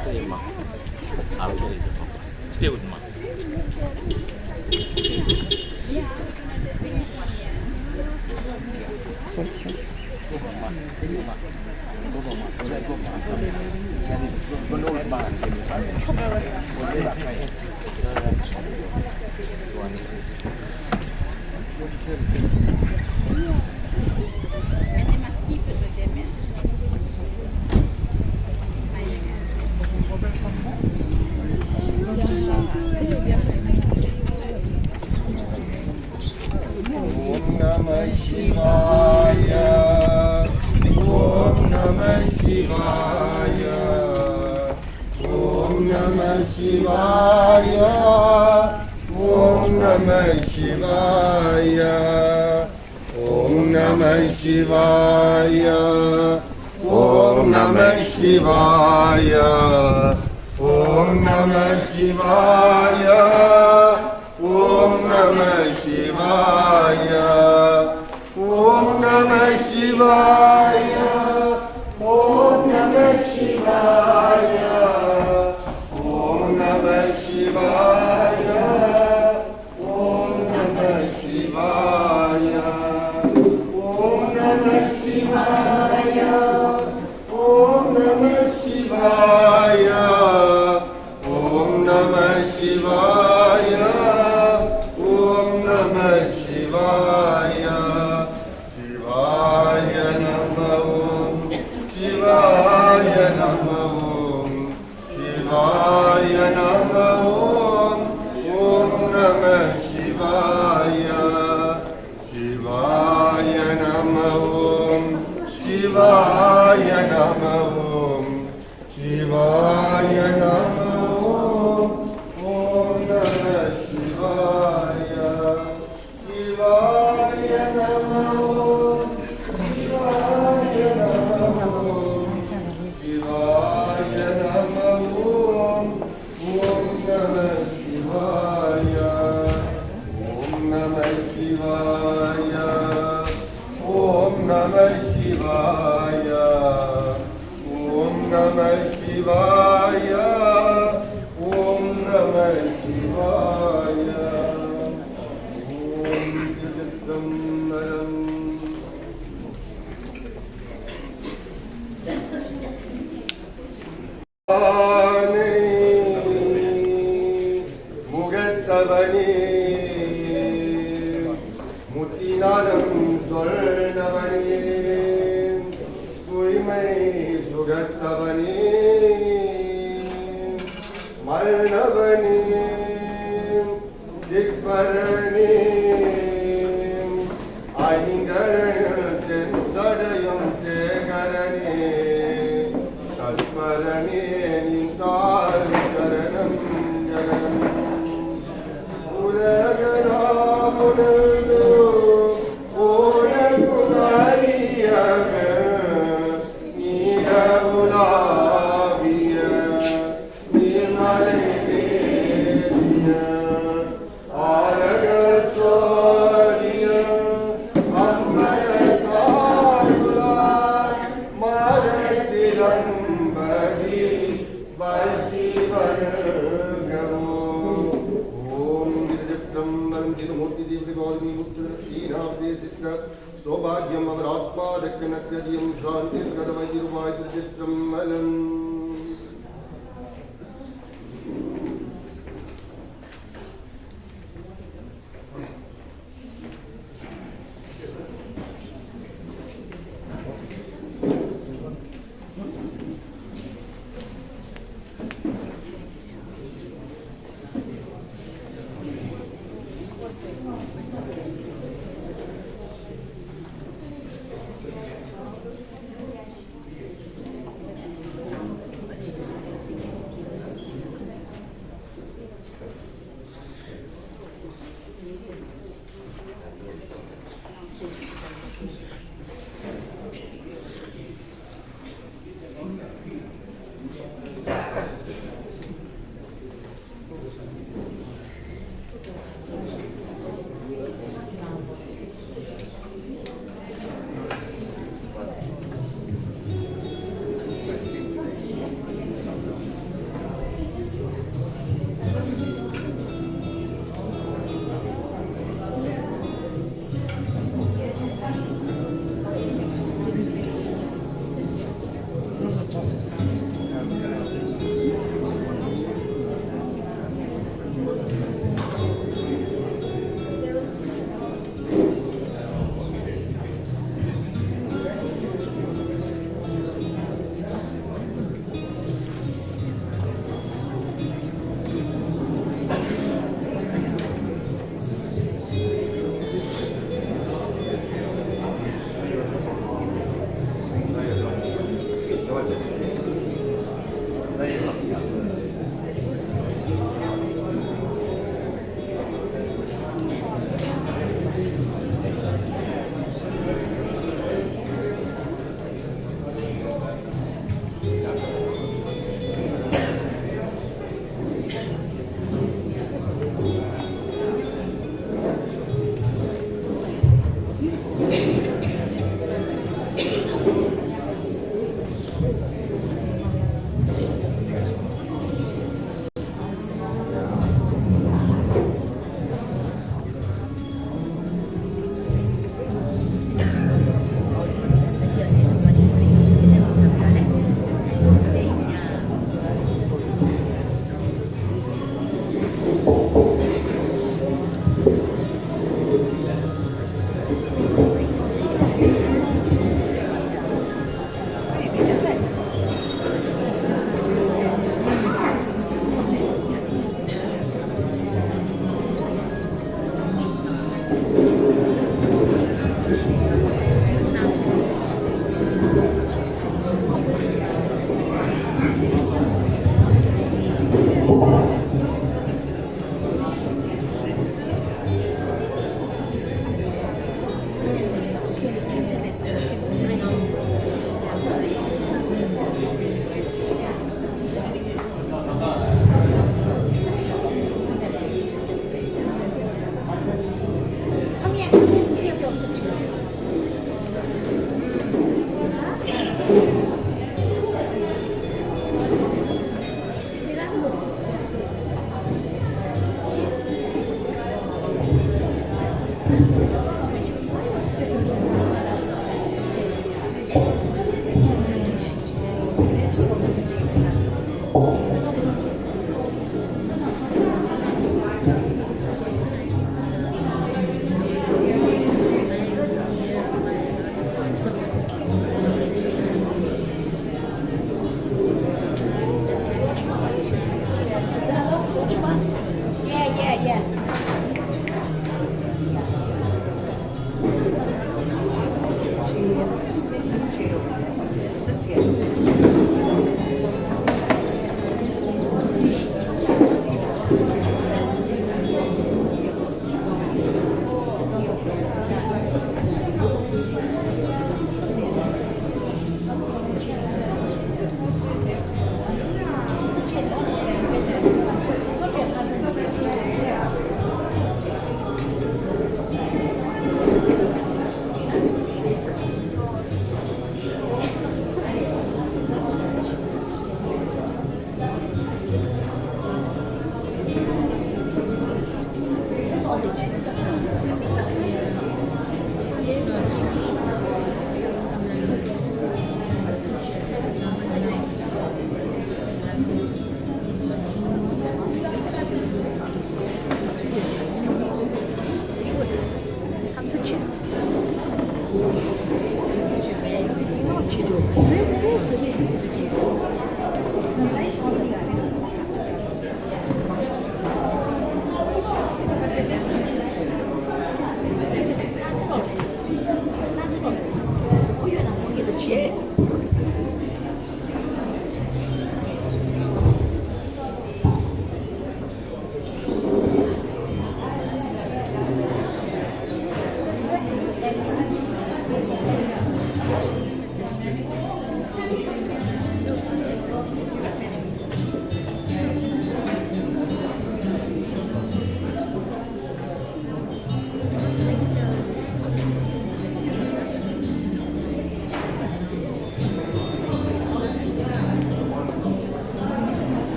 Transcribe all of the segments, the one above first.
Stay ma. Stay with ma.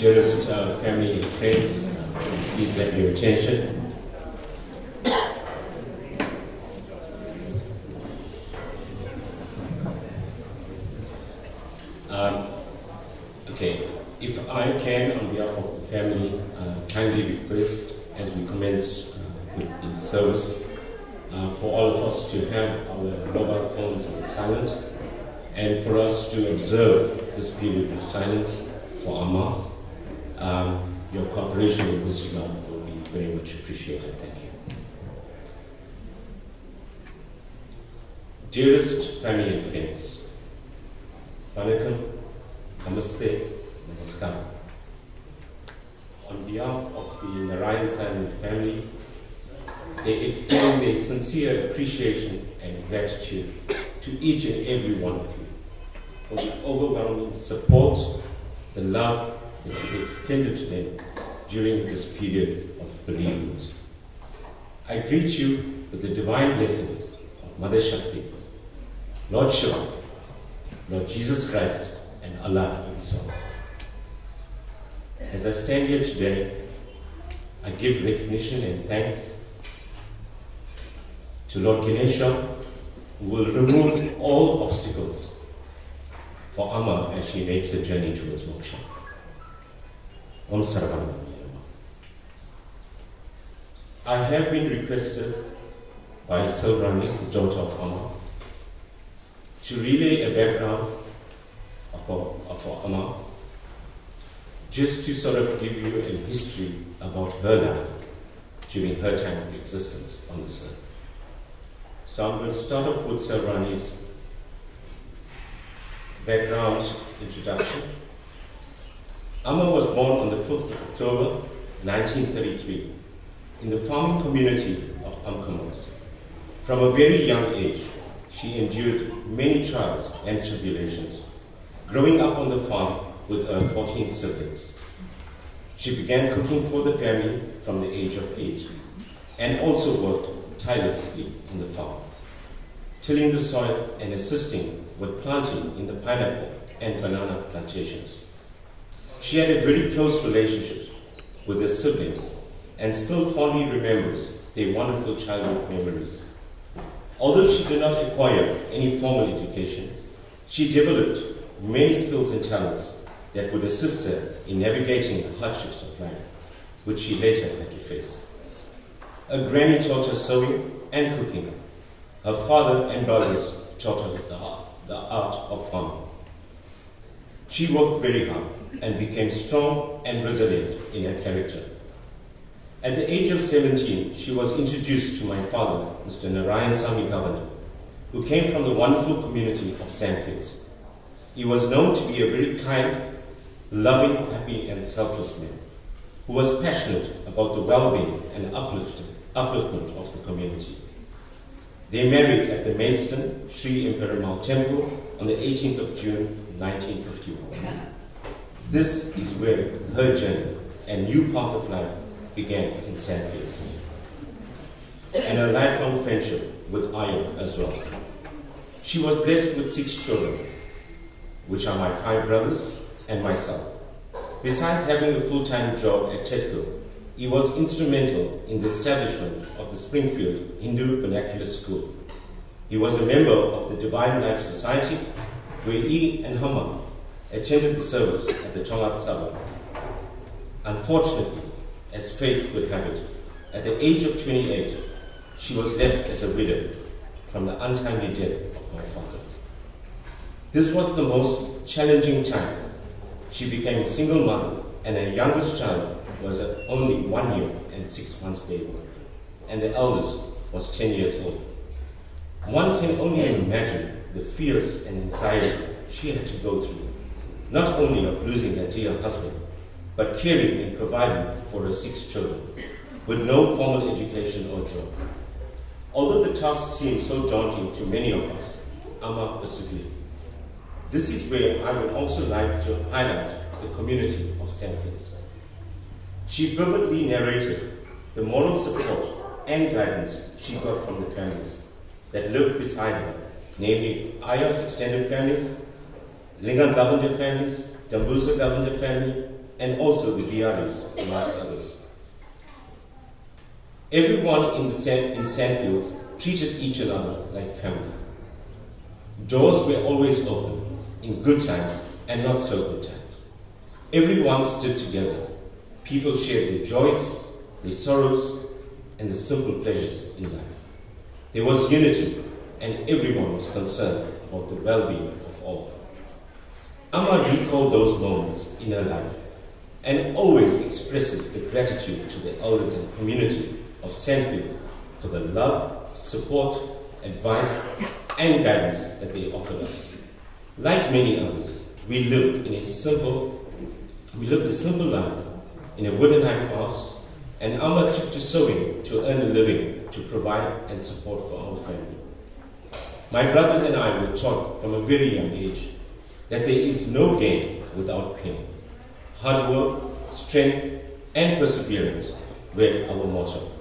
Dearest family and friends, please have your attention. Okay, if I can, on behalf of the family, kindly request as we commence with the service for all of us to have our mobile phones on silent and for us to observe this period of silence for Amma. Your cooperation in this regard will be very much appreciated. Thank you. Dearest family and friends, Vanakkam, Namaste, Namaskar. On behalf of the Narayan Simon family, they extend their sincere appreciation and gratitude to each and every one of you for the overwhelming support, the love that you extended to them during this period of bereavement. I greet you with the divine blessings of Mother Shakti, Lord Shiva, Lord Jesus Christ, and Allah Himself. As I stand here today, I give recognition and thanks to Lord Ganesha, who will remove all obstacles for Amma as she makes her journey towards moksha. Om Subabakiamma. I have been requested by Silrani, the daughter of Amma, to relay a background of Amma, just to sort of give you a history about her life during her time of existence on this earth. So I'm going to start off with Silrani's background introduction. Amma was born on the 5th of October 1933 in the farming community of Amkamas. From a very young age, she endured many trials and tribulations, growing up on the farm with her 14 siblings. She began cooking for the family from the age of 8 and also worked tirelessly on the farm, tilling the soil and assisting with planting in the pineapple and banana plantations. She had a very close relationship with her siblings and still fondly remembers their wonderful childhood memories. Although she did not acquire any formal education, she developed many skills and talents that would assist her in navigating the hardships of life, which she later had to face. Her granny taught her sewing and cooking. Her father and brothers taught her the art of farming. She worked very hard and became strong and resilient in her character. At the age of 17, she was introduced to my father, Mr. Narayan Sami Govender, who came from the wonderful community of Sandfields. He was known to be a very kind, loving, happy, and selfless man, who was passionate about the well-being and upliftment of the community. They married at the Maidstone Sri Imperial Temple on the 18th of June 1951. This is where her journey and new path of life began in Sandfields, and her lifelong friendship with Aya as well. She was blessed with 6 children, which are my 5 brothers and myself. Besides having a full-time job at TEDCO, he was instrumental in the establishment of the Springfield Hindu Vernacular School. He was a member of the Divine Life Society, where he and her mom attended the service at the Tongat Sabha. Unfortunately, as fate would have it, at the age of 28, she was left as a widow from the untimely death of my father. This was the most challenging time. She became a single mother, and her youngest child was only 1 year and 6 months baby, and the eldest was 10 years old. One can only imagine the fears and anxiety she had to go through, not only of losing her dear husband, but caring and providing for her 6 children, with no formal education or job. Although the task seemed so daunting to many of us, Amma persevered. This is where I would also like to highlight the community of Sandfields. She vividly narrated the moral support and guidance she got from the families that lived beside her, namely Aya's extended families, Lingam Govender families, Dambuza Govender family, and also the BRs, amongst others. Everyone in Sandfields treated each other like family. Doors were always open, in good times and not so good times. Everyone stood together. People shared their joys, their sorrows, and the simple pleasures in life. There was unity, and everyone was concerned about the well-being of all. Amma recalled those moments in her life and always expresses the gratitude to the elders and community of Sandfield for the love, support, advice, and guidance that they offered us. Like many others, we lived a simple life in a wooden house, and Amma took to sewing to earn a living to provide and support for our family. My brothers and I were taught from a very young age that there is no gain without pain. Hard work, strength, and perseverance were our motto.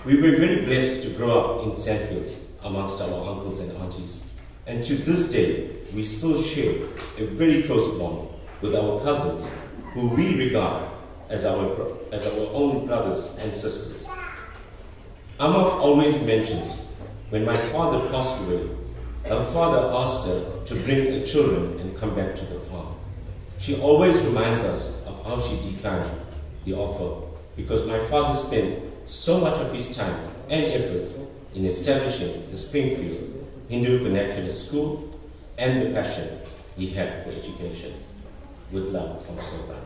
We were very blessed to grow up in Sandfields amongst our uncles and aunties, and to this day, we still share a very close bond with our cousins, who we regard as our own brothers and sisters. Amma always mentions when my father passed away, her father asked her to bring her children and come back to the farm. She always reminds us of how she declined the offer, because my father spent so much of his time and efforts in establishing the Springfield Hindu Vernacular School and the passion he had for education. With love from Silvan.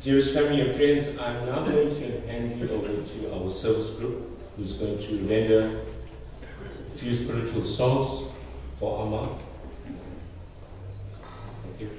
Dearest family and friends, I'm now going to hand you over to our service group, who's going to render a few spiritual songs for Amma. Thank you.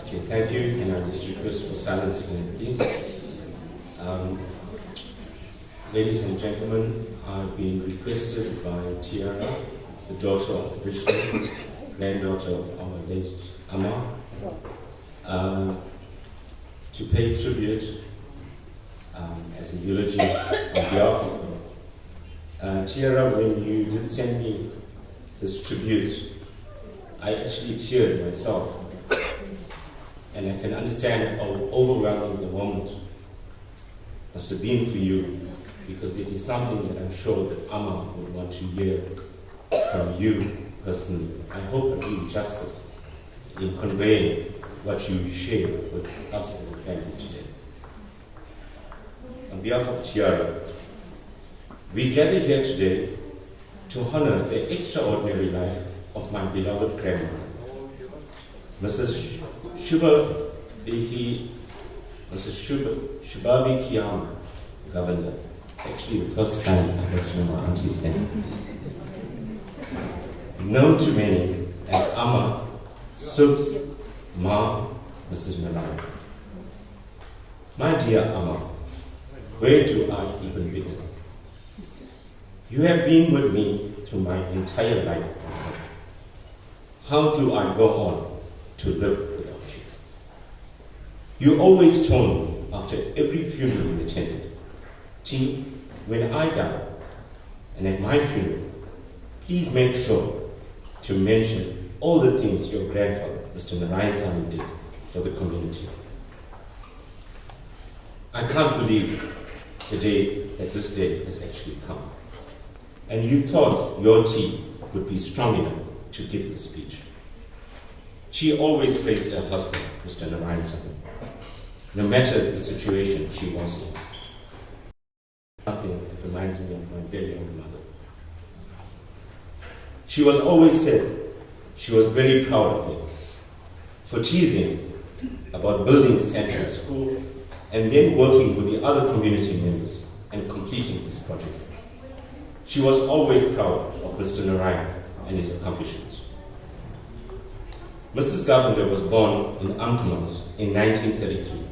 Okay, thank you, and I just request for silence again, please. Ladies and gentlemen, I've been requested by Tiara, the daughter of Vishnu, granddaughter of our late Amma, to pay tribute as a eulogy on behalf of her. Tiara, when you did send me this tribute, I actually teared myself, and I can understand how overwhelming the moment must have been for you, because it is something that I'm sure that Amma would want to hear from you personally. I hope I do justice in conveying what you share with us as a family today. On behalf of Tiara, we gather here today to honor the extraordinary life of my beloved grandmother, Mrs. Subabakiamma, Govender. It's actually the first time I heard my auntie's name. Known to many as Amma, Sub's Ma, Mrs. Narayan. My dear Amma, where do I even begin? You have been with me through my entire life on earth. How do I go on to live without you? You always told me after every funeral you attended, T, when I die, and at my funeral, please make sure to mention all the things your grandfather, Mr. Narayan, did for the community. I can't believe the day that this day has actually come. And you thought your T would be strong enough to give the speech. She always praised her husband, Mr. Narayan, no matter the situation she was in. Something that reminds me of my very own mother. She was always said she was very proud of him for teasing about building the Central School and then working with the other community members and completing this project. She was always proud of Mr. Narayan and his accomplishments. Mrs. Govender was born in Ankomans in 1933,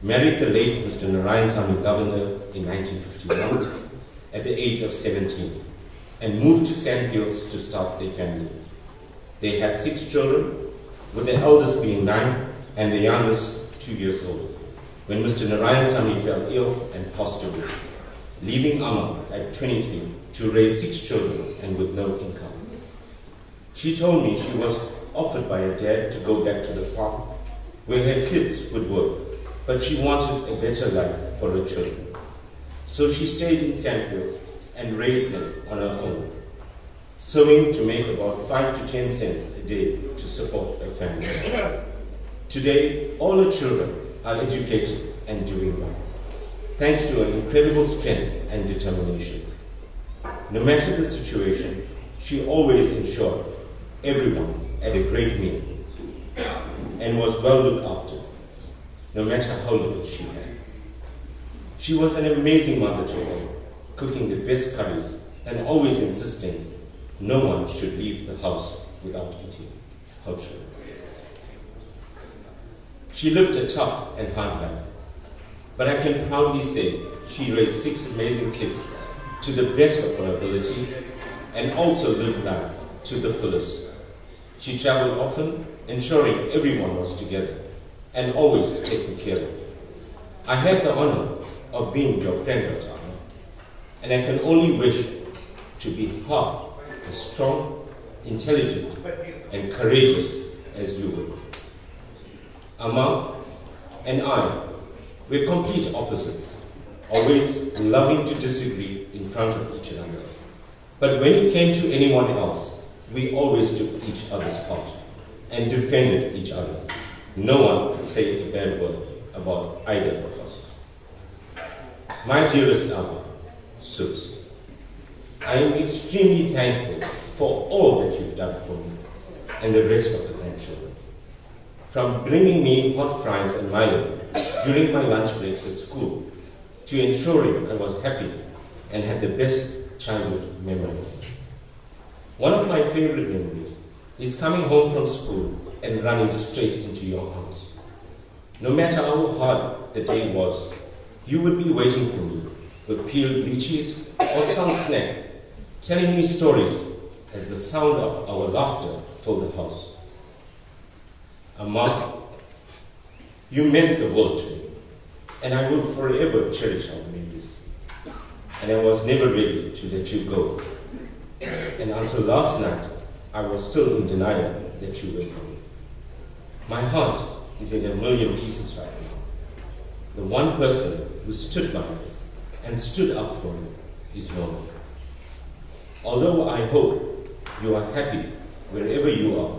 married the late Mr. Narayan Govender in 1951 at the age of 17, and moved to Sandfields to start their family. They had 6 children, with the eldest being 9 and the youngest 2 years old, when Mr. Narayan fell ill and passed away, leaving Amma at 23 to raise 6 children and with no income. She told me she was offered by her dad to go back to the farm where her kids would work, but she wanted a better life for her children. So she stayed in Sandfields and raised them on her own, sewing to make about 5 to 10 cents a day to support her family. Today, all her children are educated and doing well, thanks to her incredible strength and determination. No matter the situation, she always ensured everyone had a great meal and was well looked after, no matter how little she had. She was an amazing mother to all, cooking the best curries and always insisting no one should leave the house without eating her children. She lived a tough and hard life, but I can proudly say she raised 6 amazing kids to the best of her ability and also lived life to the fullest. She traveled often, ensuring everyone was together and always taken care of. I had the honor of being your granddaughter, and I can only wish to be half as strong, intelligent, and courageous as you were. Amma and I were complete opposites, always loving to disagree in front of each other. But when it came to anyone else, we always took each other's part and defended each other. No one could say a bad word about either of us. My dearest Amma, Subs, I am extremely thankful for all that you've done for me and the rest of the grandchildren. From bringing me hot fries and Milo during my lunch breaks at school, to ensuring I was happy and had the best childhood memories. One of my favorite memories is coming home from school and running straight into your arms. No matter how hard the day was, you would be waiting for me with peeled lychees or some snack, telling me stories as the sound of our laughter filled the house. Amma, you meant the world to me, and I will forever cherish our memories. And I was never ready to let you go. And until last night, I was still in denial that you were gone. My heart is in a million pieces right now. The one person who stood by me and stood up for me is no one. Although I hope you are happy wherever you are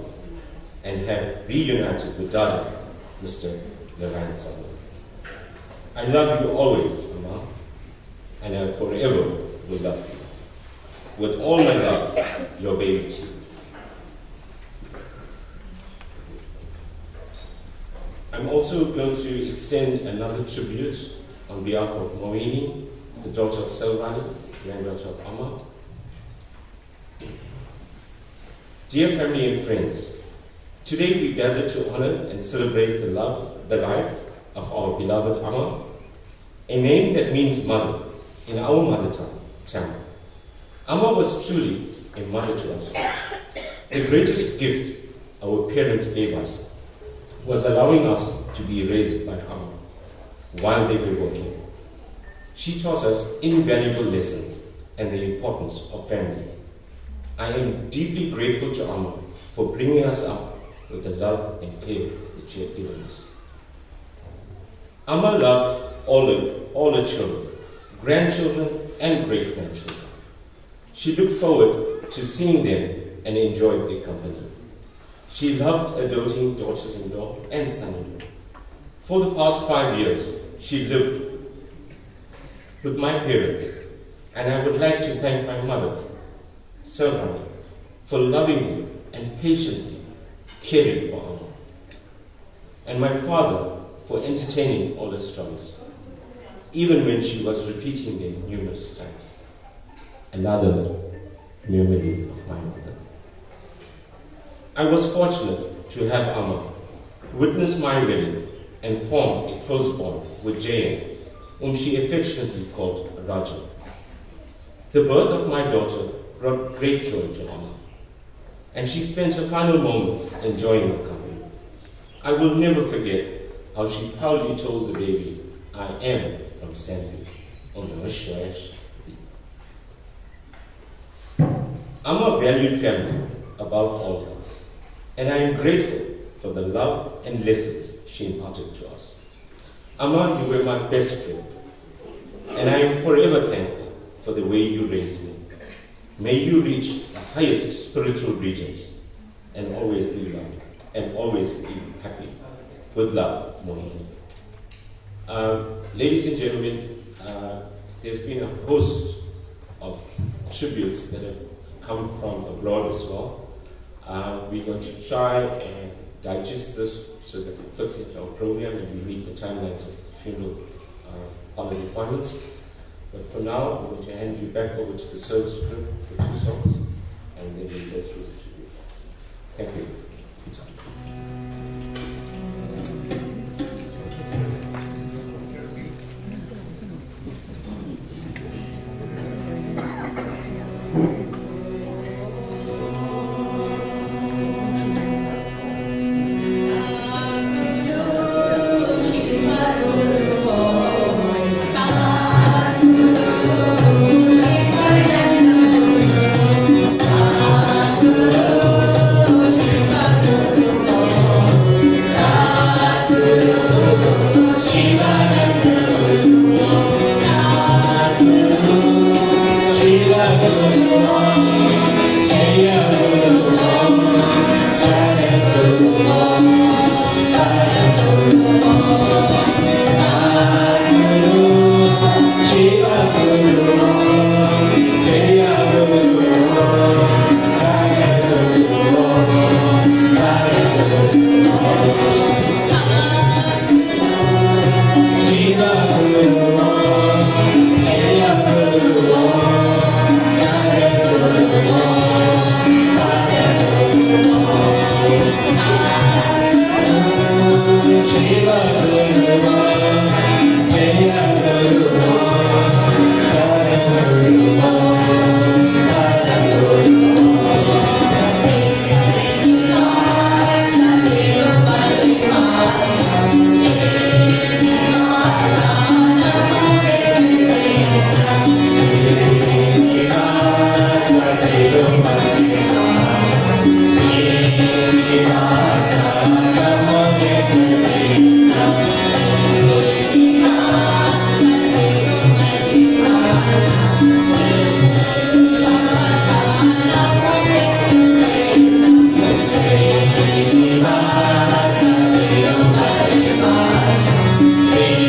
and have reunited with Dada, Mr. Levine Salman. I love you always, Amma, and I forever will love you. With all my love, your baby T. I'm also going to extend another tribute on behalf of Moini, the daughter of Selvani, granddaughter of Amma. Dear family and friends, today we gather to honor and celebrate the life of our beloved Amma, a name that means mother in our mother tongue, Tamil. Amma was truly a mother to us. The greatest gift our parents gave us was allowing us to be raised by Amma while they were working. She taught us invaluable lessons and the importance of family. I am deeply grateful to Amma for bringing us up with the love and care that she had given us. Amma loved all her children, grandchildren and great-grandchildren. She looked forward to seeing them and enjoyed their company. She loved her doting daughters-in-law and son-in-law. For the past 5 years, she lived with my parents, and I would like to thank my mother, Selvani, for lovingly and patiently caring for Amma, and my father for entertaining all her struggles, even when she was repeating them numerous times. Another memory of my mother. I was fortunate to have Amma witness my wedding and form a close bond with Jayan, whom she affectionately called Raja. The birth of my daughter brought great joy to Amma, and she spent her final moments enjoying her company. I will never forget how she proudly told the baby, "I am from Sandvik." Amma valued family above all else, and I am grateful for the love and lessons she imparted to us. Amma, you were my best friend, and I am forever thankful for the way you raised me. May you reach the highest spiritual regions and always be loved and always be happy. With love, Mohini. Ladies and gentlemen, there's been a host of tributes that have come from abroad as well. We're going to try and digest this so that it fits into our program and we meet the timelines of the funeral holiday requirements. But for now, I'm going to hand you back over to the service group for 2 songs, and then we'll go through the tribute. Thank you. Oh Hare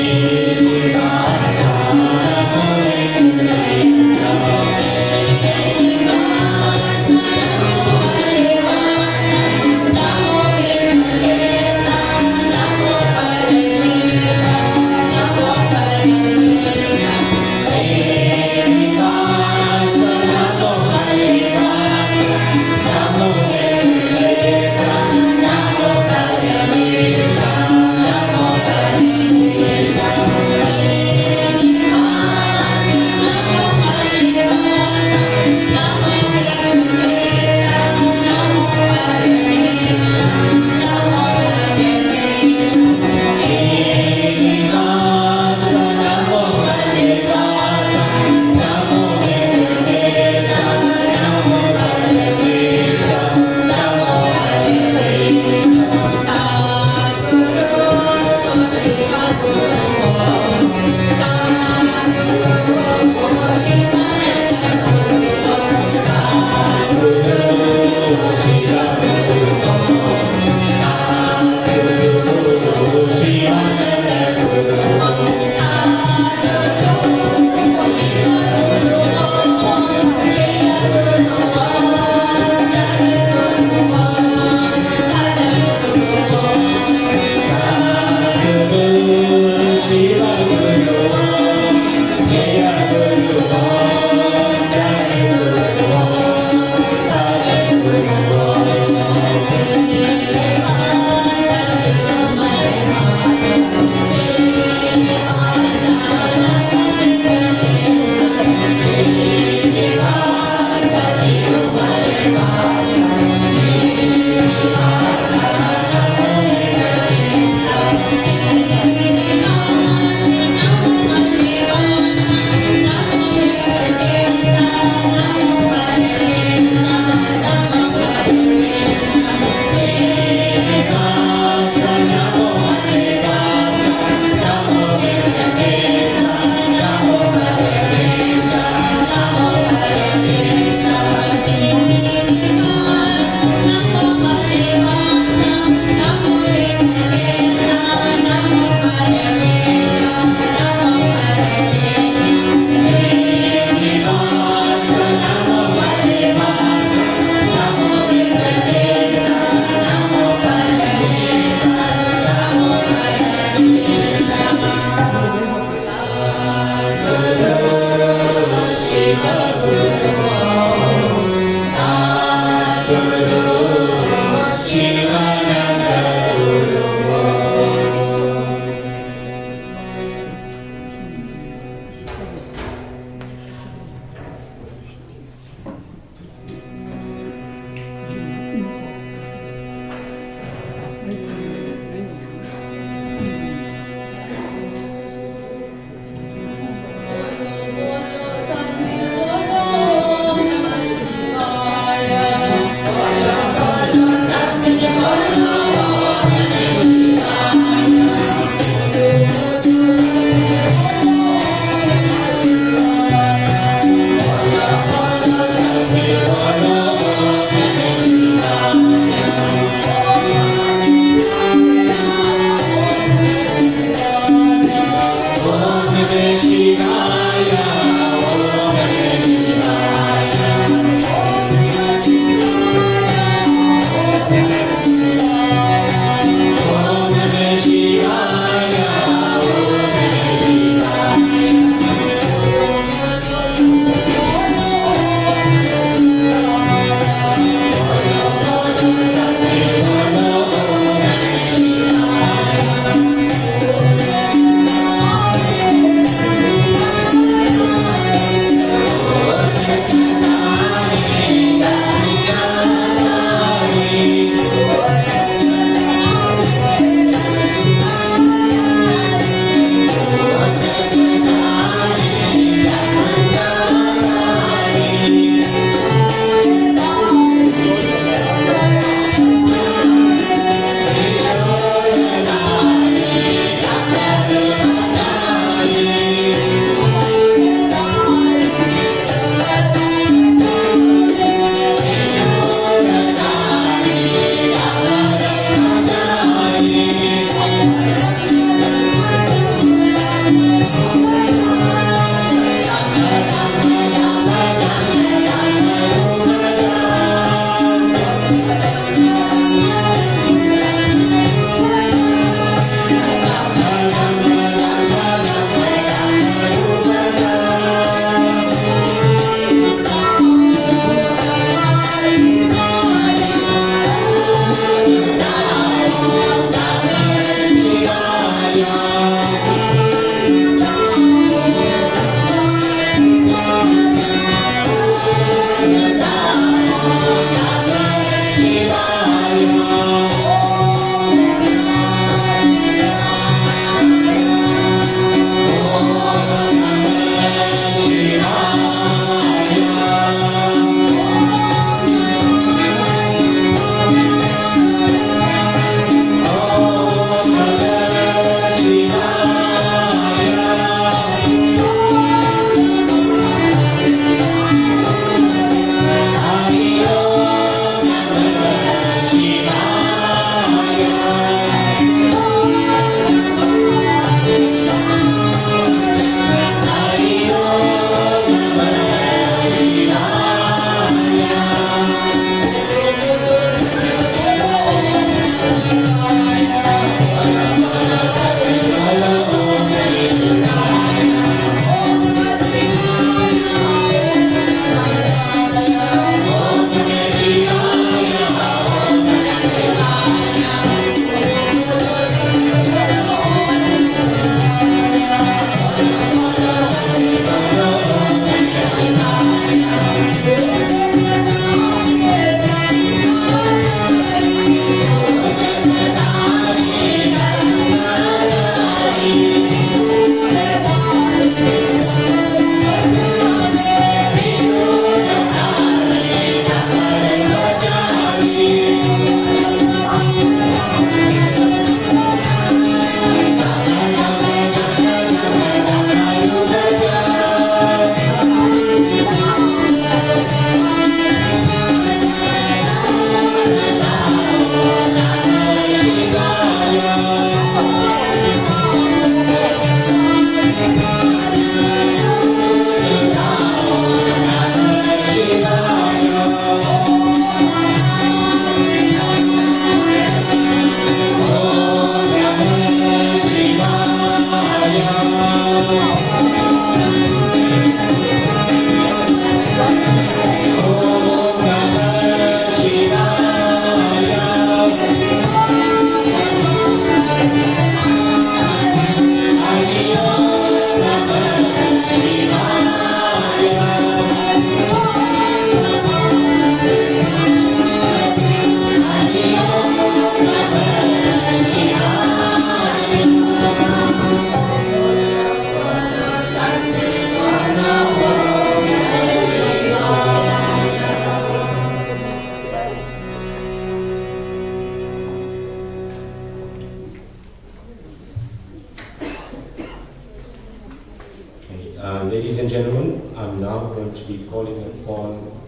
Ladies and gentlemen, I'm now going to be calling upon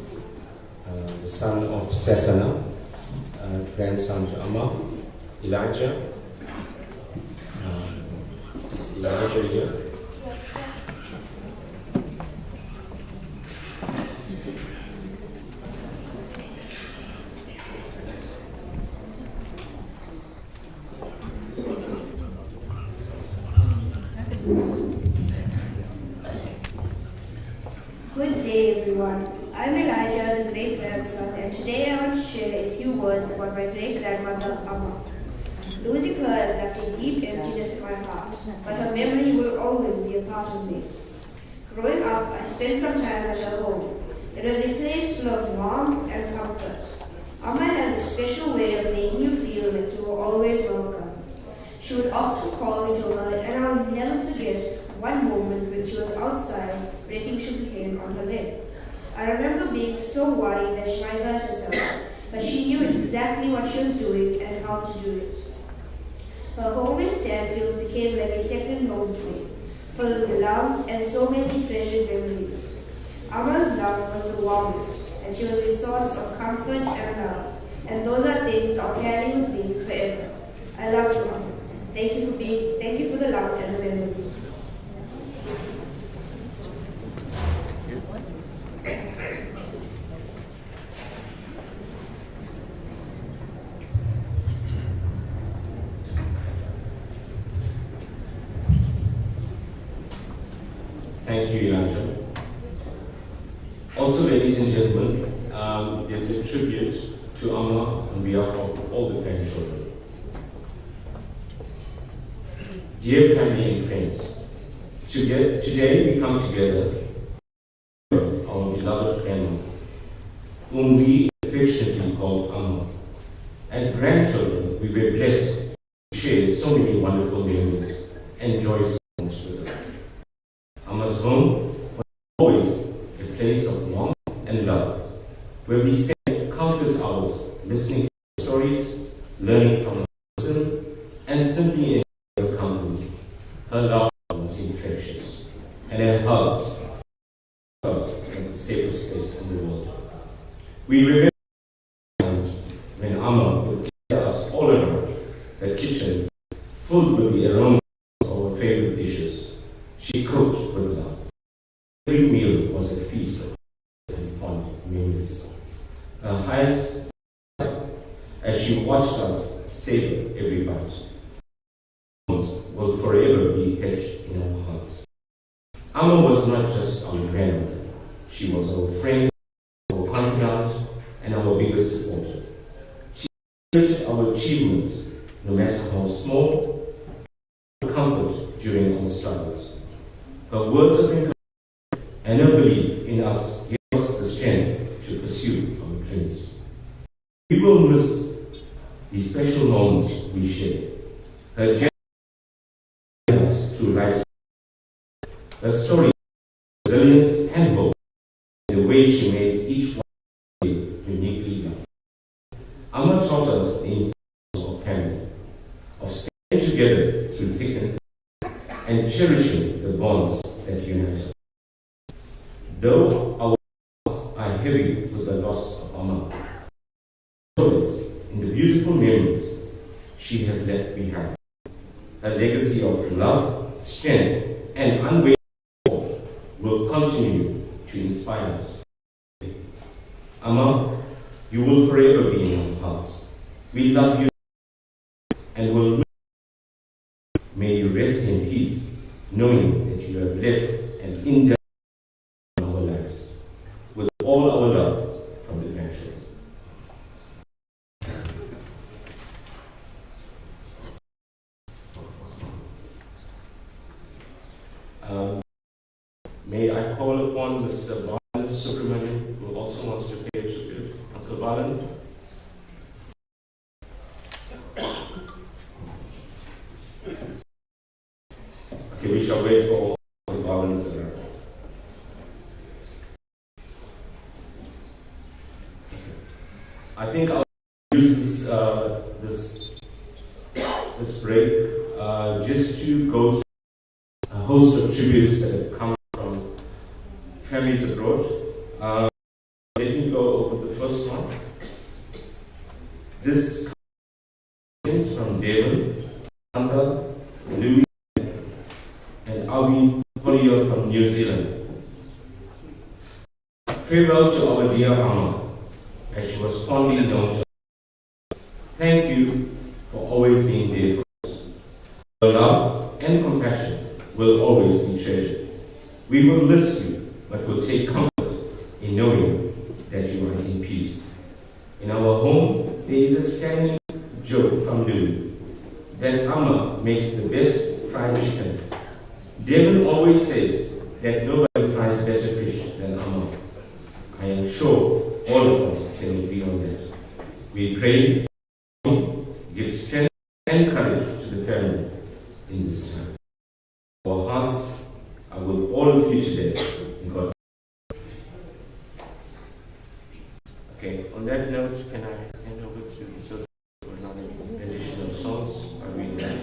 the son of Sesana, grandson of Amma, Elijah. Is Elijah here? Good day, everyone. I'm Elijah's great-grandson, and today I want to share a few words about my great-grandmother, Amma. Losing her has left a deep emptiness in my heart, but her memory will always be a part of me. Growing up, I spent some time at her home. It was a place full of warmth and comfort. Amma had a special way of making you feel that you were always welcome. She would often call me to her, and I will never forget one moment when she was outside breaking sugarcane on her leg. I remember being so worried that she might hurt herself, but she knew exactly what she was doing and how to do it. Her home in Sandfield became like a second home to me, full of love and so many treasured memories. Amma's love was the warmest, and she was a source of comfort and love, and those are things I'll carry with me forever. I love you, Amma. Thank you for the love and the memories. Thank you, Elijah. Also, ladies and gentlemen, there's a tribute to Amma on behalf of all the grandchildren. Dear family and friends, today we come together with our beloved grandma, whom we affectionately called Amma. As grandchildren, we were blessed to share so many wonderful memories and joyous moments with her. Amma's home was always a place of warmth and love, where we spent countless hours listening to her stories, learning from her wisdom, and simply enjoying her company. Her love was infectious, and her hugs felt like the safest place in the world. We remember times when Amma would carry us all around the kitchen, full with the aroma of our favorite dishes. She cooked with love. Every meal was a feast of and fond memories. Her highest as she watched us savor every bite. Will forever be etched in our hearts. Amma was not just our grandmother. She was our friend, our confidant, and our biggest supporter. She cherished our achievements, no matter how small, and comfort during our struggles. Her words of encouragement and her belief in us gave us the strength to pursue our dreams. We will miss these special moments we share. Her journey through life's her story, resilience and hope, and the way she made each one uniquely loved. Amma taught us the importance of family, of staying together through thick and thin, and cherishing the bonds that unite us. Though our hearts are heavy with the loss of Amma, in the beautiful memories she has left behind, a legacy of love, strength, and unwavering support will continue to inspire us. Amma, you will forever be in our hearts. We love you and will miss you. May you rest in peace, knowing that you have left an indelible in our lives. With all our love from the grandchildren. May I call upon Mr. Balan Subramanian, who also wants to pay a tribute. Uncle Balan. Okay, we shall wait for all the Balans around. I think I'll use this break just to go through a host of tributes that have come from families abroad. Let me go over the first one. This comes from Devon, Sandra, Louis, and Alvin Hollier from New Zealand. Farewell to our dear Amma, as she was fondly known to us. Thank you for always being there for us. Your love and compassion will always be treasured. We will miss you, but will take comfort in knowing that you are in peace. In our home, there is a standing joke from Louis that Amma makes the best fried chicken. Devon always says that nobody fries better fish than Amma. I am sure all of us can agree on that. We pray, give strength and courage to the family in this time. Our hearts are with all of you today. In God. Okay, on that note, can I hand over to Sir for another edition of songs? Are we there?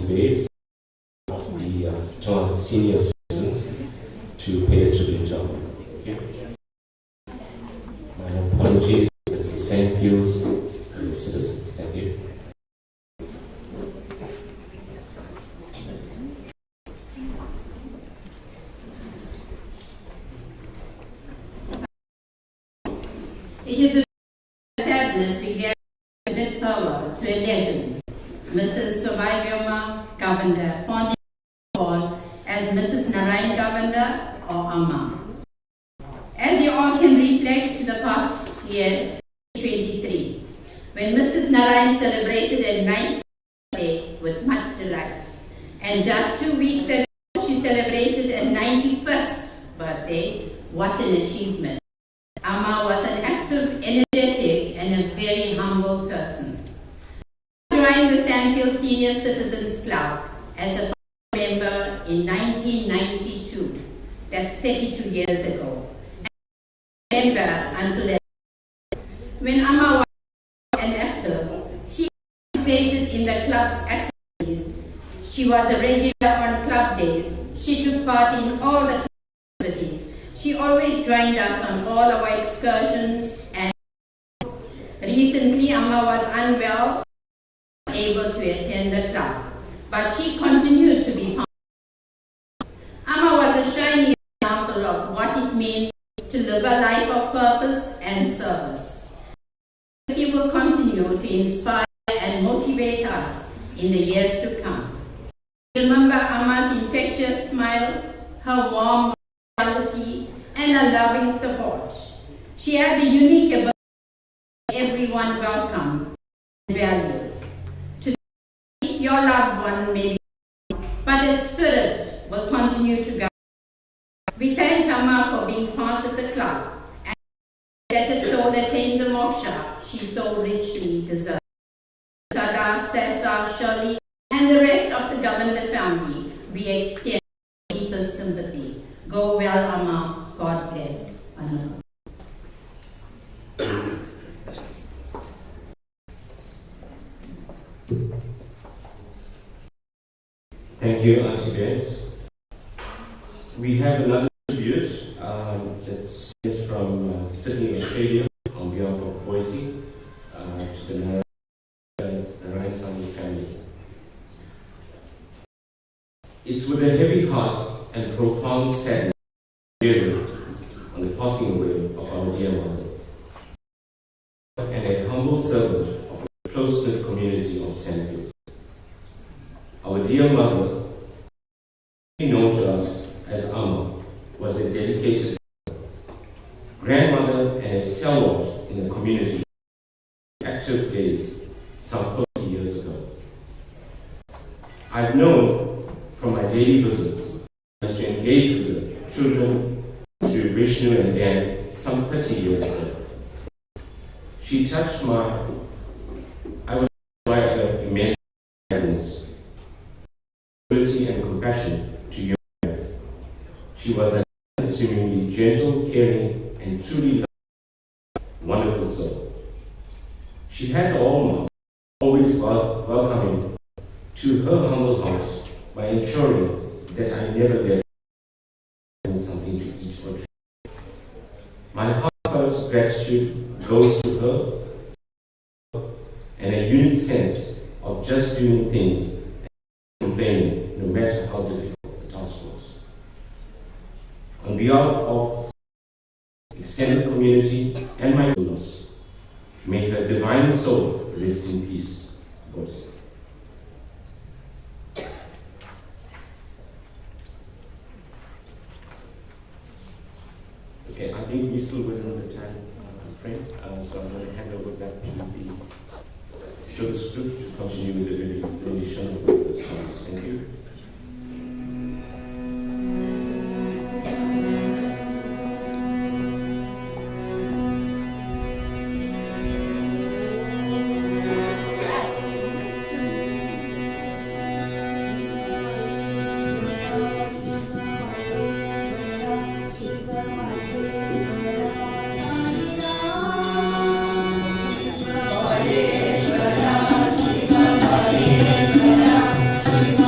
conveyed of the senior citizens to pay a tribute to Amma. Okay? My apologies, it's the same fields as the citizens. Thank you. It is a sadness we get a bit forward to a legend, Mrs. Subabakiamma Govender, fondly called as Mrs. Narayan Govender or Amma. As you all can reflect to the past year, 2023, when Mrs. Narayan celebrated her 90th birthday with much delight, and just 2 weeks ago she celebrated her 91st birthday. What an achievement! Amma was an active, energetic, and a very humble person. She joined the Sandfield Senior Citizens Club as a member in 1992. That's 32 years ago. And member until that. When Amma was an active, she participated in the club's activities. She was a regular on club days. She took part in all the activities. She always joined us on all our excursions, and recently Amma was unwell, unable to attend the club, but she continued to be part. Amma was a shining example of what it means to live a life of purpose and service. She will continue to inspire and motivate us in the years to come. Remember Amma's infectious smile, her warm hospitality, and a loving support. She had the unique ability to make everyone welcome and valued. Today, your loved one may be, but her spirit will continue to guide. We thank Amma for being part of the club and let her soul attain the moksha she so richly deserves. Sada, Cesar, Shirley, and the rest of the Govender family, we extend deepest sympathy. Go well, Amma. God bless. Amen. Thank you, Auntie Bess. We have another tribute that's from Sydney, Australia, on behalf of Boise, to the Narayan family. It's with a heavy heart and profound sadness on the passing away of our dear mother and a humble servant of a close-knit community of Sandfields. Our dear mother, known to us as Amma, was a dedicated grandmother and a stalwart in the community active days some 40 years ago. I've known from my daily visits as to engage with the children through Vishnu and Dan some 30 years ago. She touched I was by her immense kindness, ability and compassion to young life. She was an unassumingly gentle, caring, and truly wonderful soul. She had always welcoming to her humble house by ensuring that I never left something to eat or drink. My heartfelt gratitude goes to her and a unique sense of just doing things and complaining no matter how difficult the task was. On behalf of the extended community and my loss, may her divine soul rest in peace. Boys. Okay, I think we're still within the time frame, so I'm going to hand over back to the service group to continue with the rendition of the songs. Thank you. Shiva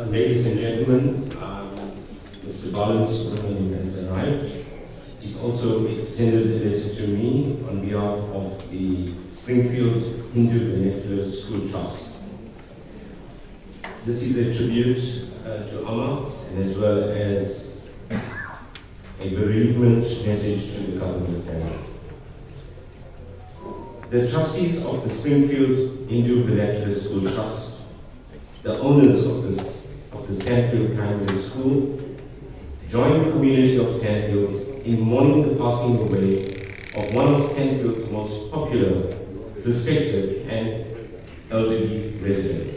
Ladies and gentlemen, Mr. Balance has arrived. He's also extended a letter to me on behalf of the Springfield Hindu Vernacular School Trust. This is a tribute to Amma, and as well as a bereavement message to the Govender family. The trustees of the Springfield Hindu Vernacular School Trust, the owners of the Sandfield Primary School, join the community of Sandfield in mourning the passing away of one of Sandfield's most popular, respected, and elderly residents.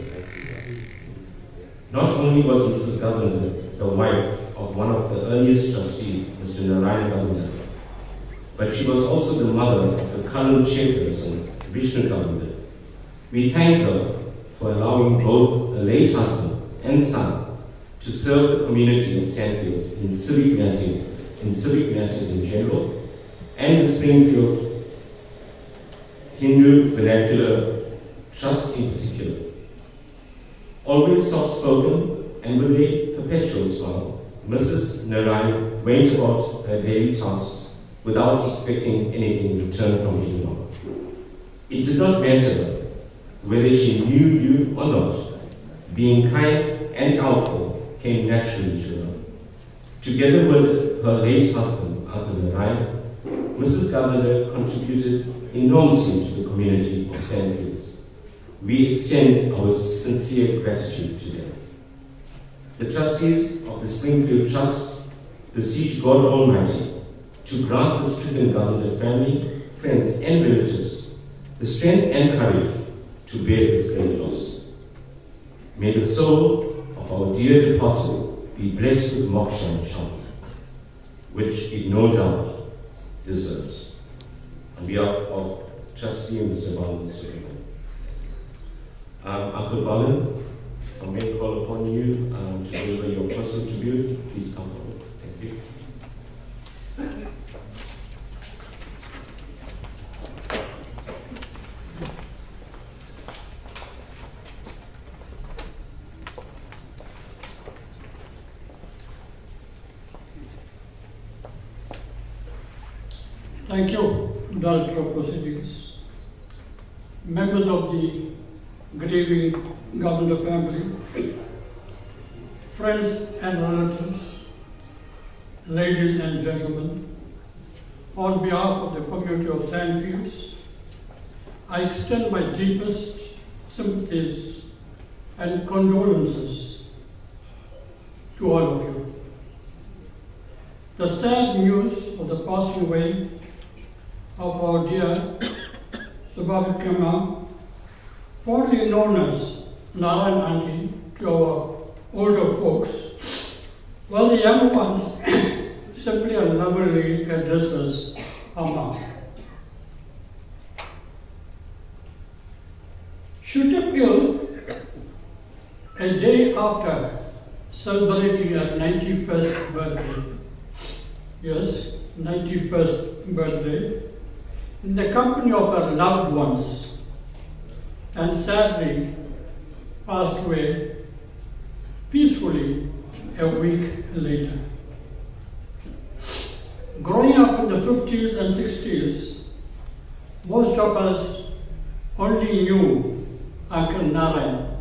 Not only was Mrs. Govender the wife of one of the earliest trustees, Mr. Narayan Govender, but she was also the mother of the current chairperson, Vishnu Govender. We thank her for allowing both the late husband and son to serve the community of Sandfields in civic matters in general, and the Springfield Hindu Vernacular Trust in particular. Always soft-spoken and with a perpetual smile, Mrs. Narayan went about her daily tasks without expecting anything in return from anyone. It did not matter whether she knew you or not. Being kind and helpful came naturally to her. Together with her late husband, Uncle Narayan, Mrs. Govender contributed enormously to the community of Sandfields. We extend our sincere gratitude to them. The trustees of the Springfield Trust beseech God Almighty to grant the stricken Govender family, friends, and relatives the strength and courage to bear this great loss. May the soul of our dear departed be blessed with moksha and shanti, which it no doubt deserves. On behalf of Trustee Mr. Balan Suleiman. Uncle Balan, I may call upon you to deliver your personal tribute. Please come forward. Thank you. Thank you, Director of Proceedings, members of the grieving Govender family, friends and relatives, ladies and gentlemen. On behalf of the community of Sandfields, I extend my deepest sympathies and condolences to all of you. The sad news of the passing away of our dear Subabakiamma, formerly known as Narayan Auntie to our older folks, while the younger ones simply and lovingly address us Amma. She took ill a day after celebrating her 91st birthday. Yes, 91st birthday, in the company of her loved ones, and sadly passed away peacefully a week later. Growing up in the 50s and 60s, most of us only knew Uncle Narayan,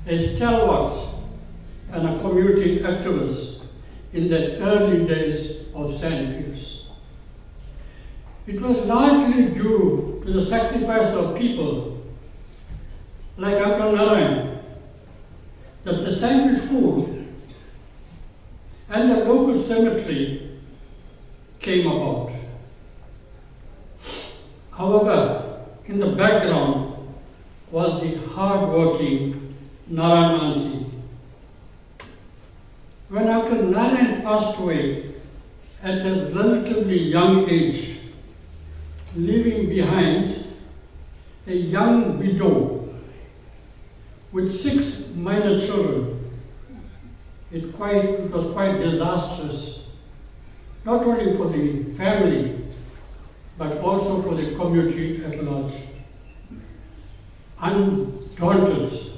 a stalwart and a community activist in the early days of Sandfields. It was largely due to the sacrifice of people like Uncle Narayan that the Sandfields School and the local cemetery came about. However, in the background was the hard-working Narayan Auntie. When Uncle Narayan passed away at a relatively young age, leaving behind a young widow with 6 minor children, it was quite disastrous, not only for the family, but also for the community at large. Undaunted,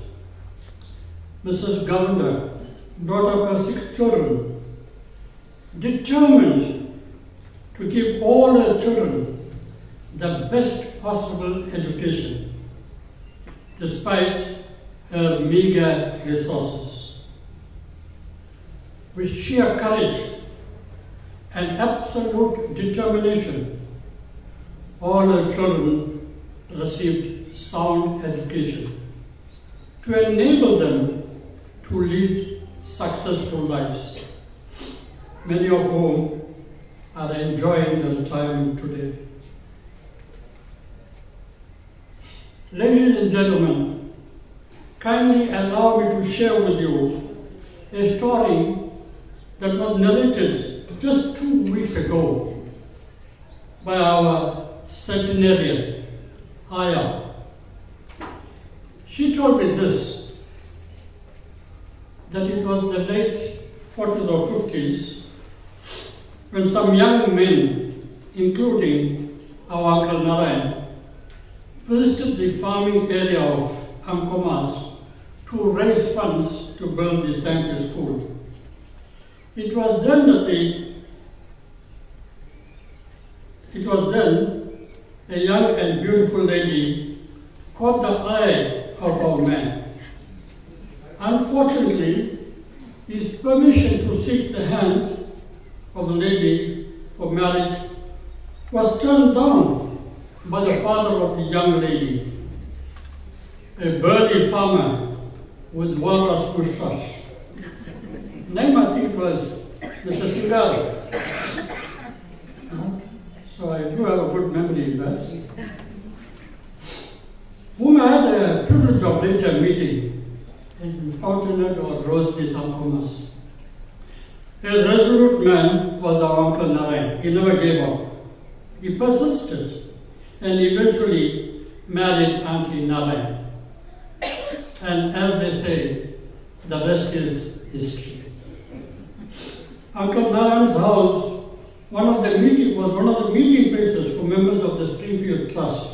Mrs. Govender brought up her 6 children, determined to give all her children the best possible education, despite her meager resources. With sheer courage and absolute determination, all her children received sound education to enable them to lead successful lives, many of whom are enjoying their time today. Ladies and gentlemen, kindly allow me to share with you a story that was narrated just 2 weeks ago by our centenarian, Aya. She told me this, that it was the late 40s or 50s when some young men, including our Uncle Narayan, visited the farming area of Amkomas to raise funds to build the Sanctuary School. It was then a young and beautiful lady caught the eye of our man. Unfortunately, his permission to seek the hand of the lady for marriage was turned down by the father of the young lady, a burly farmer with walrus moustache. Name, I think, was Mr. Singal. So I do have a good memory, perhaps. Whom I had a privilege of later meeting in Fountainhead or Rosemead, Alcomas. A resolute man was our Uncle Narayan. He never gave up. He persisted and eventually married Auntie Narayan. And as they say, the rest is history. Uncle Narayan's house was one of the meeting places for members of the Springfield Trust.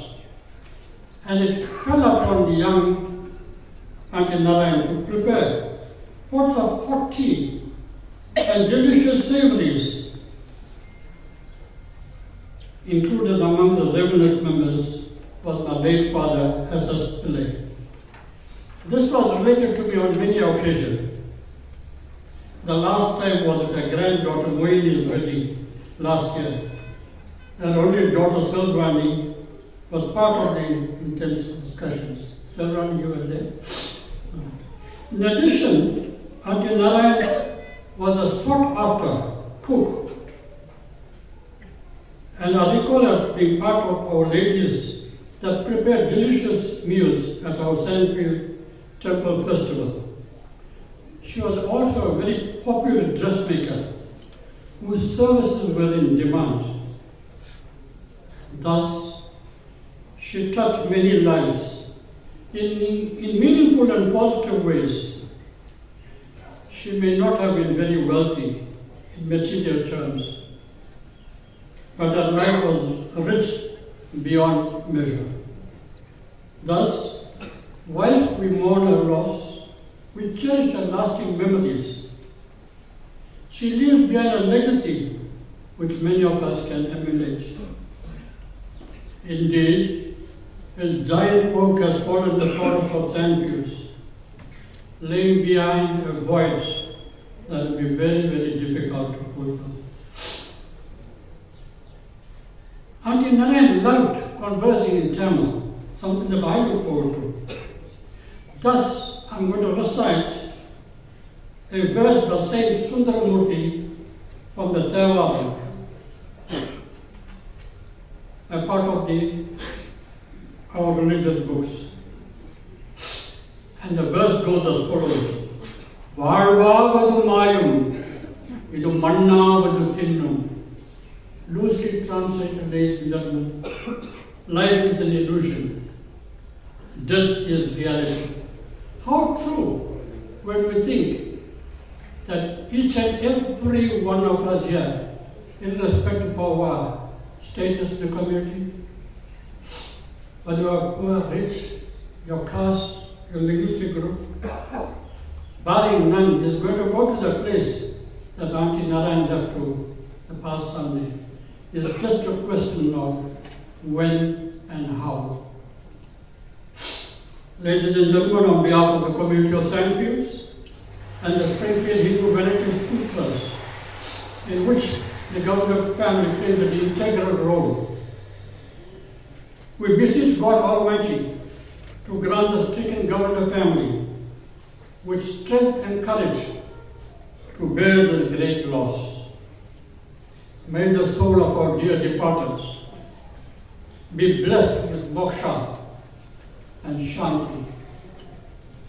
And it fell upon the young Auntie Narayan to prepare pots of hot tea and delicious savories. Included among the revenant members was my late father, S.S. Pillai. This was related to me on many occasions. The last time was at her granddaughter Moini's wedding last year. Her only daughter Selvani was part of the intense discussions. Selvani, you were there? In addition, Auntie Narayan was a sought-after cook. And I recall her being part of our ladies that prepared delicious meals at our Sandfield Temple Festival. She was also a very popular dressmaker whose services were in demand. Thus, she touched many lives in meaningful and positive ways. She may not have been very wealthy in material terms, but her life was rich beyond measure. Thus, whilst we mourn her loss, we cherish her lasting memories. She leaves behind a legacy which many of us can emulate. Indeed, a giant oak has fallen in the forest of Sandfields, laying behind a void that will be very, very difficult to fulfill. Auntie Narayan loved conversing in Tamil, something that I look forward to. Thus, I'm going to recite a verse by Saint Sundaramurti from the Theravada, a part of our religious books. And the verse goes as follows. Varvavadu mayum, idu mannavadu thinnum. Loosely translated, ladies and gentlemen, life is an illusion. Death is reality. How true when we think that each and every one of us here, irrespective of our status in the community, whether you are poor, rich, your caste, your linguistic group, barring none, is going to go to the place that Auntie Narayan left to the past Sunday. It's just a question of when and how. Ladies and gentlemen, on behalf of the community of Sandfields and the Springfield Hebrew American School Trust, in which the Govender family played an integral role, we beseech God Almighty to grant the stricken Govender family with strength and courage to bear this great loss. May the soul of our dear departed be blessed with moksha and shanti,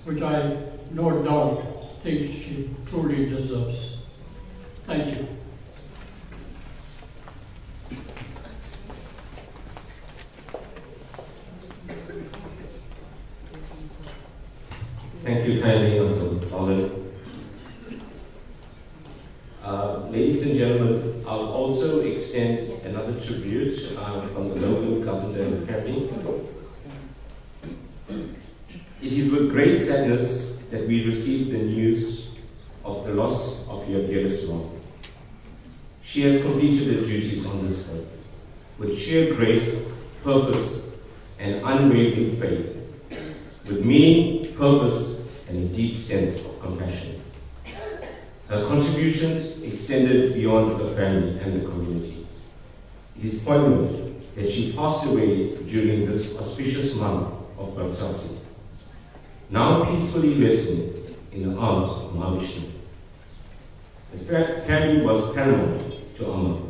which I no doubt think she truly deserves. Thank you. Thank you kindly, Uncle Colin. Ladies and gentlemen, I'll also extend another tribute from the local Govender family. It is with great sadness that we receive the news of the loss of your dearest one. She has completed her duties on this earth with sheer grace, purpose, and unwavering faith, with meaning, purpose, and a deep sense of compassion. Her contributions extended beyond the family and the community. It is poignant that she passed away during this auspicious month of Bhaktasi, now peacefully resting in the arms of Ma Vishnu. Family was paramount to Amma.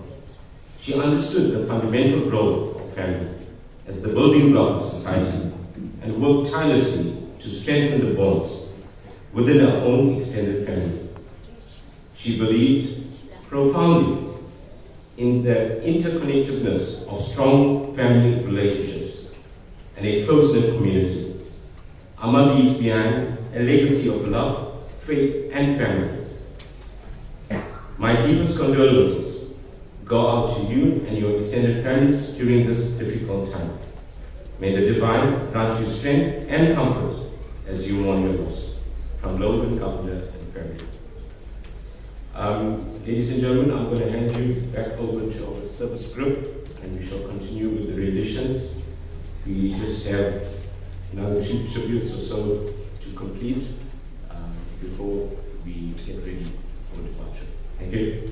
She understood the fundamental role of family as the building block of society and worked tirelessly to strengthen the bonds within her own extended family. She believed profoundly in the interconnectedness of strong family relationships and a close-knit community. Amma leaves behind a legacy of love, faith, and family. My deepest condolences go out to you and your extended families during this difficult time. May the Divine grant you strength and comfort as you mourn your loss. From Logan, Govender, and family. Ladies and gentlemen, I'm going to hand you back over to our service group, and we shall continue with the renditions. We just have another 2 tributes or so to complete before we get ready for departure. Thank you.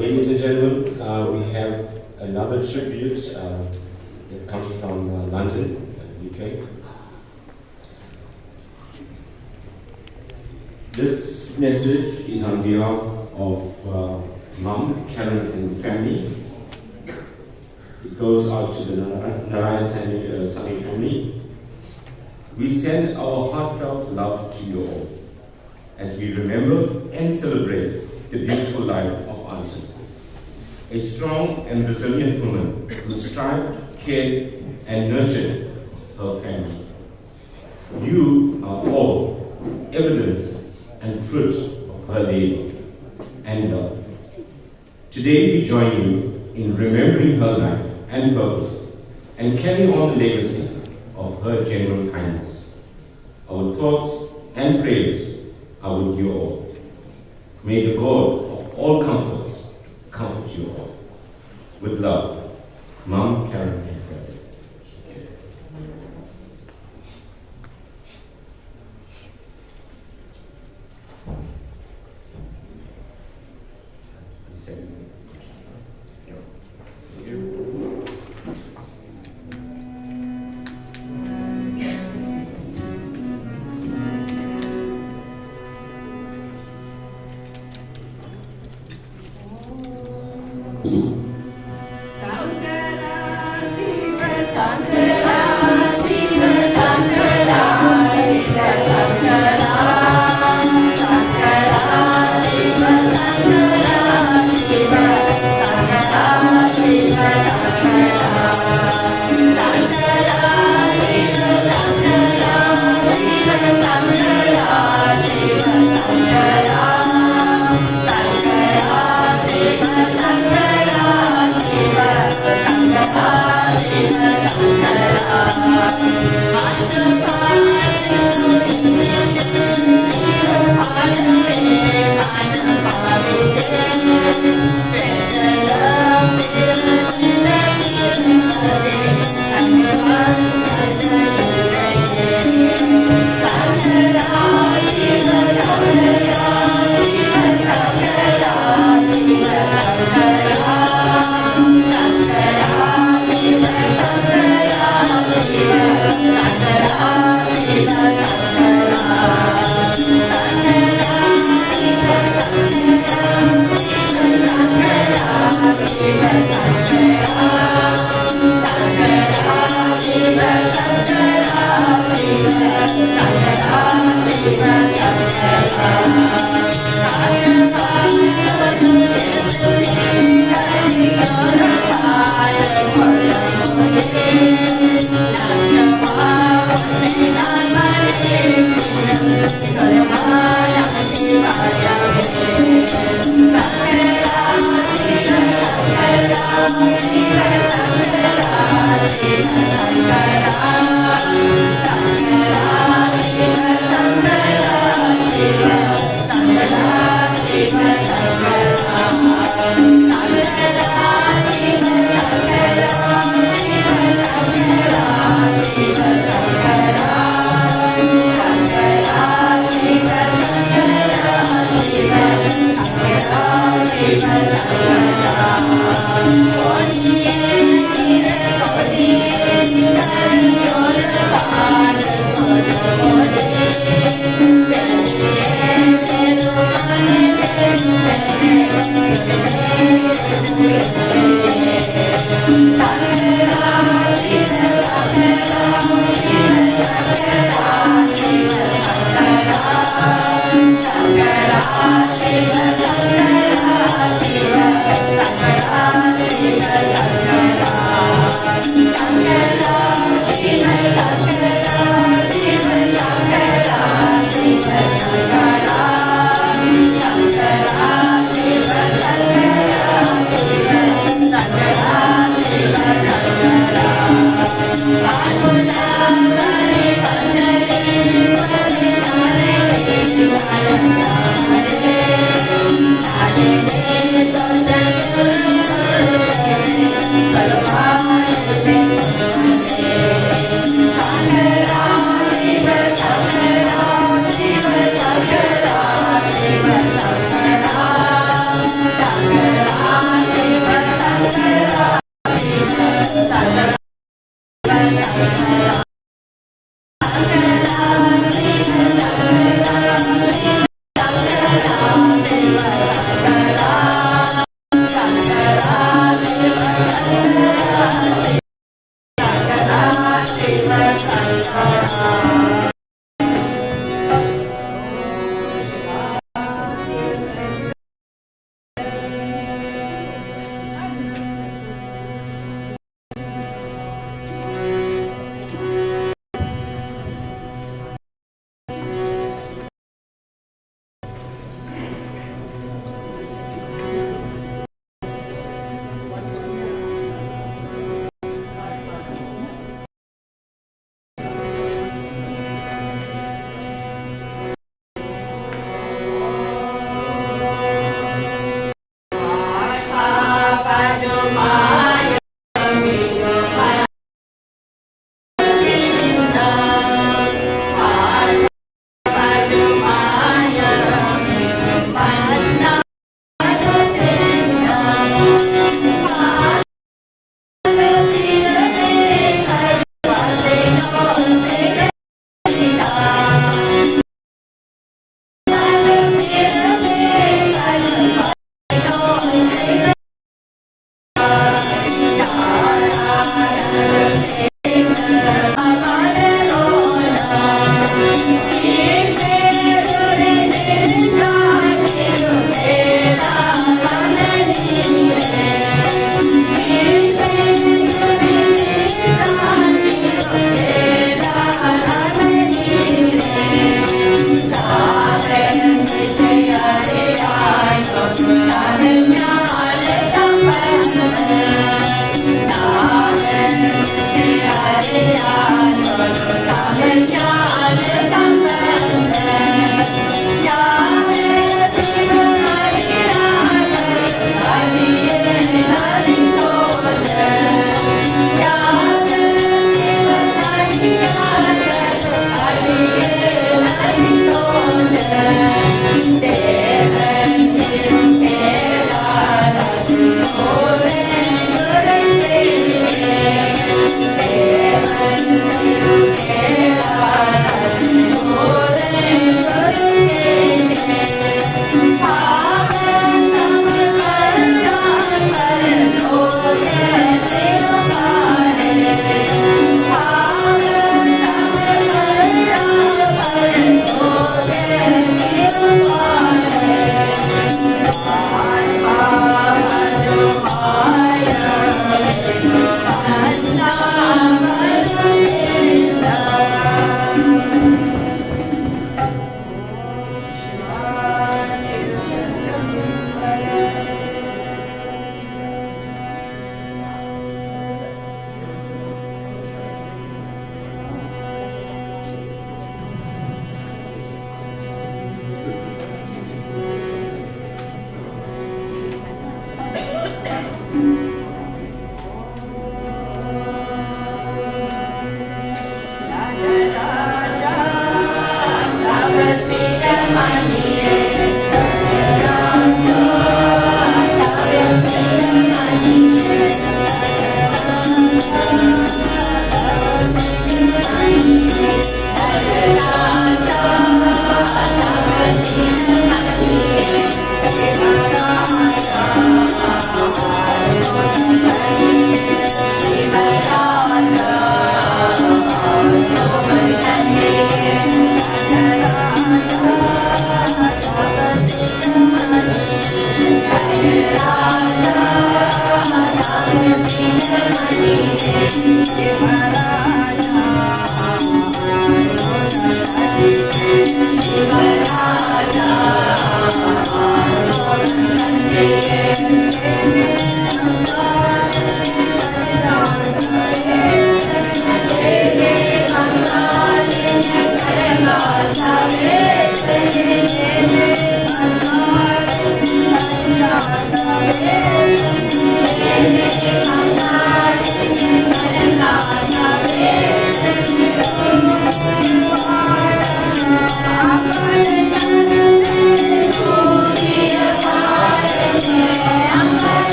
Ladies and gentlemen, we have another tribute that comes from London, UK. This message is on behalf of Mom, Karen, and family. It goes out to the Narayan Sami family. We send our heartfelt love to you all as we remember and celebrate the beautiful life of Auntie, a strong and resilient woman who strived, cared, and nurtured her family. You are all evidence and fruit of her labor and love. Today we join you in remembering her life and purpose and carry on the legacy of her genuine kindness. Our thoughts and prayers are with you all. May the God of all comforts comfort you all. With love, Mom, Karen, and Fred. Shiva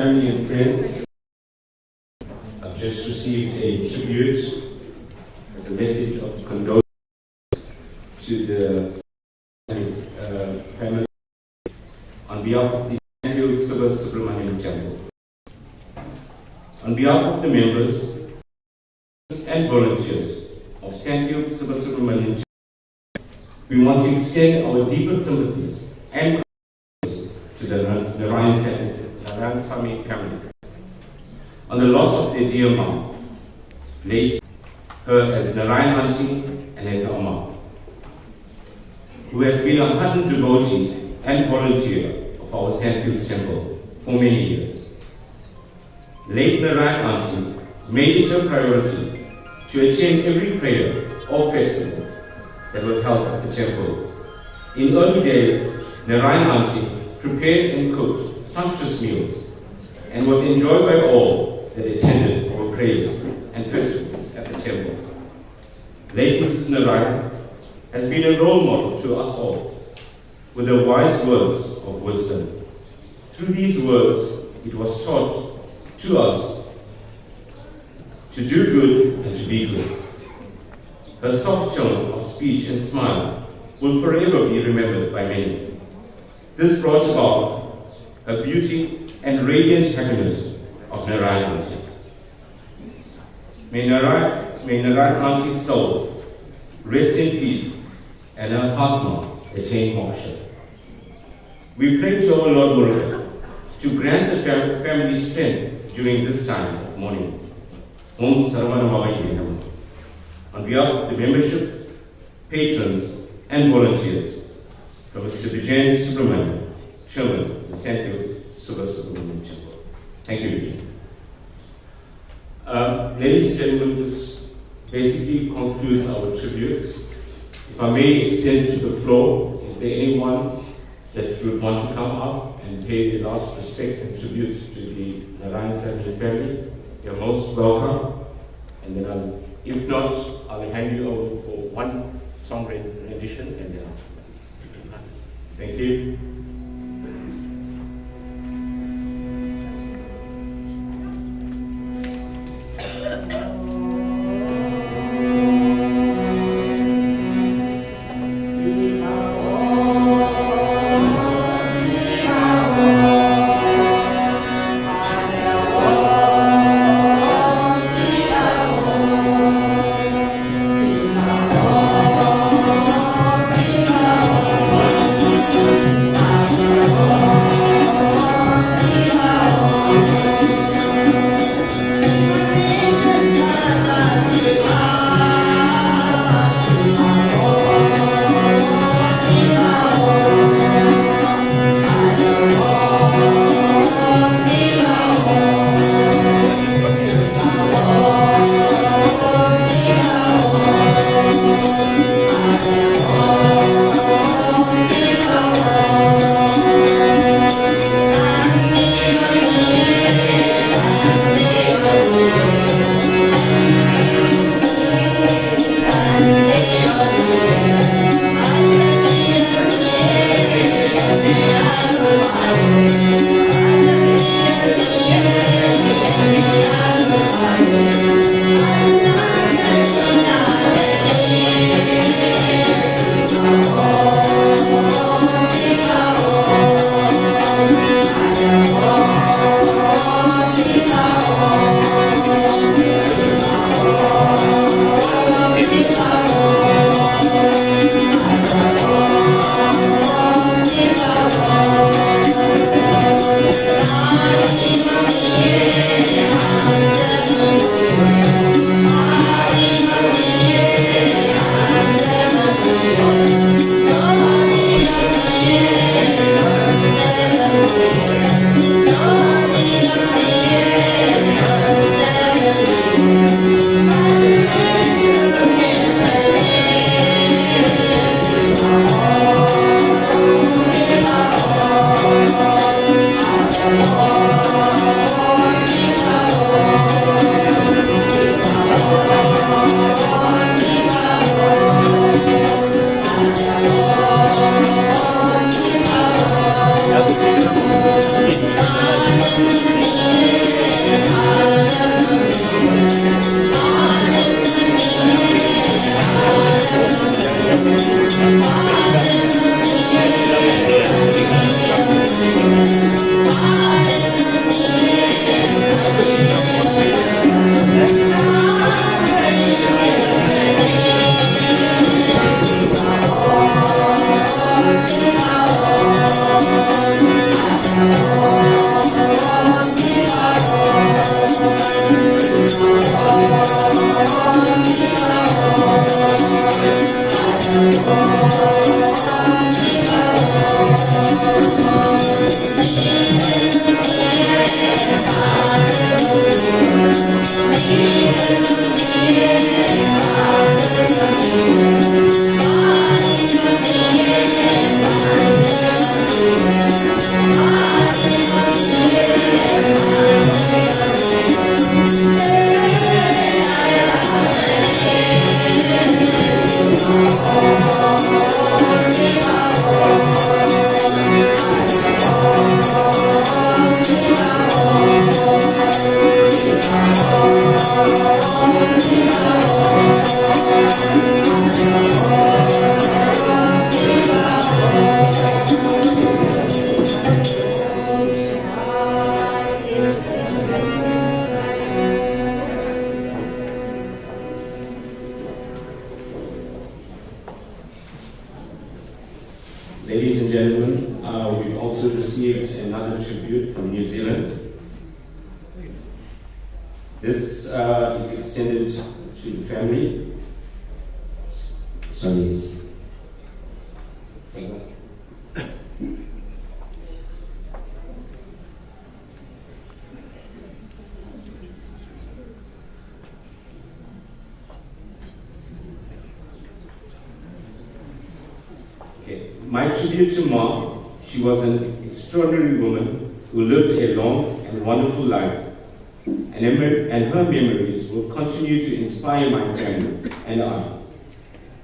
family and friends, I've just received a tribute as a message of condolence to the family on behalf of the Sandfield Subabakiamma Temple. On behalf of the members and volunteers of Sandfield Subabakiamma Temple, we want to extend our deepest sympathies and to the Narayan Swami family on the loss of their dear mom, late her as Narayan Auntie and as Amma, who has been a ardent devotee and volunteer of our Sandfields Temple for many years. Late Narayan Auntie made it her priority to attend every prayer or festival that was held at the temple. In early days, Narayan Auntie prepared and cooked sumptuous meals and was enjoyed by all that attended our prayers and festivals at the temple. Late Mrs. Narayan has been a role model to us all with her wise words of wisdom. Through these words, it was taught to us to do good and to be good. Her soft tone of speech and smile will forever be remembered by many. This brought about a beauty and radiant happiness of Narayan Auntie. May Narayan Auntie's soul rest in peace and her Atma attain moksha. We pray to our Lord Murugan to grant the family strength during this time of mourning. Om Sarvanamavaya Namah. On behalf of the membership, patrons, and volunteers, from Mr. Vijay Subramanian, Chairman of the Sandfield Subabakiamma Temple. Thank you, Vijay. Ladies and gentlemen, this basically concludes our tributes. If I may extend to the floor, is there anyone that would want to come up and pay the last respects and tributes to the Narayan family? You're most welcome. And then if not, I'll hand you over for one song rendition and then thank you. Thank you. Ladies and gentlemen, we've also received another tribute from New Zealand. This is extended to the family. Sorry. My tribute to Ma. She was an extraordinary woman who lived a long and wonderful life, and her memories will continue to inspire my family and I.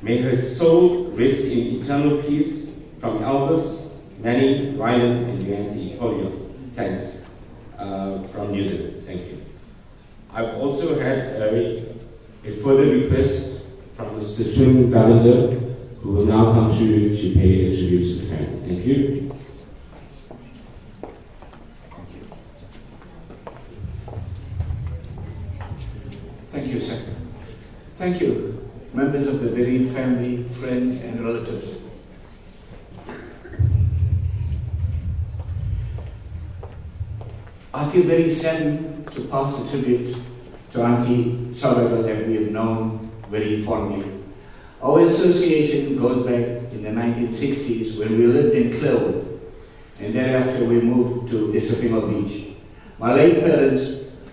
May her soul rest in eternal peace. From Elvis, Manny, Ryan, and Yanti Polio. Thanks. From New Zealand. Thank you. I've also had a further request from Mr. Govender, who will now come to pay a tribute to the family. Thank you. Thank you, sir. Thank you, members of the bereaved family, friends, and relatives. I feel very saddened to pass a tribute to Auntie Subabakiamma that we have known very fondly. Our association goes back in the 1960s when we lived in Clearwood, and thereafter we moved to Isipingo Beach. My late parents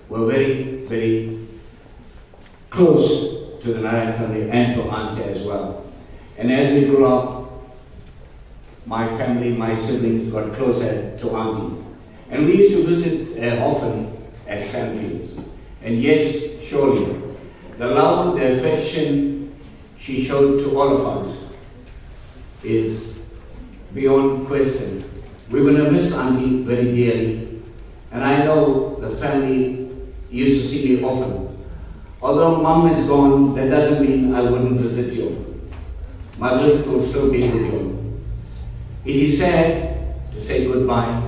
were very, very close to the Narayan family and to Auntie as well. And as we grew up, my family, my siblings got closer to Auntie. And we used to visit often at Sandfields. And yes, surely, the love, the affection she showed to all of us is beyond question. We're going to miss Auntie very dearly. And I know the family used to see me often. Although Mom is gone, that doesn't mean I wouldn't visit you. Mothers will still be with you. It is sad to say goodbye,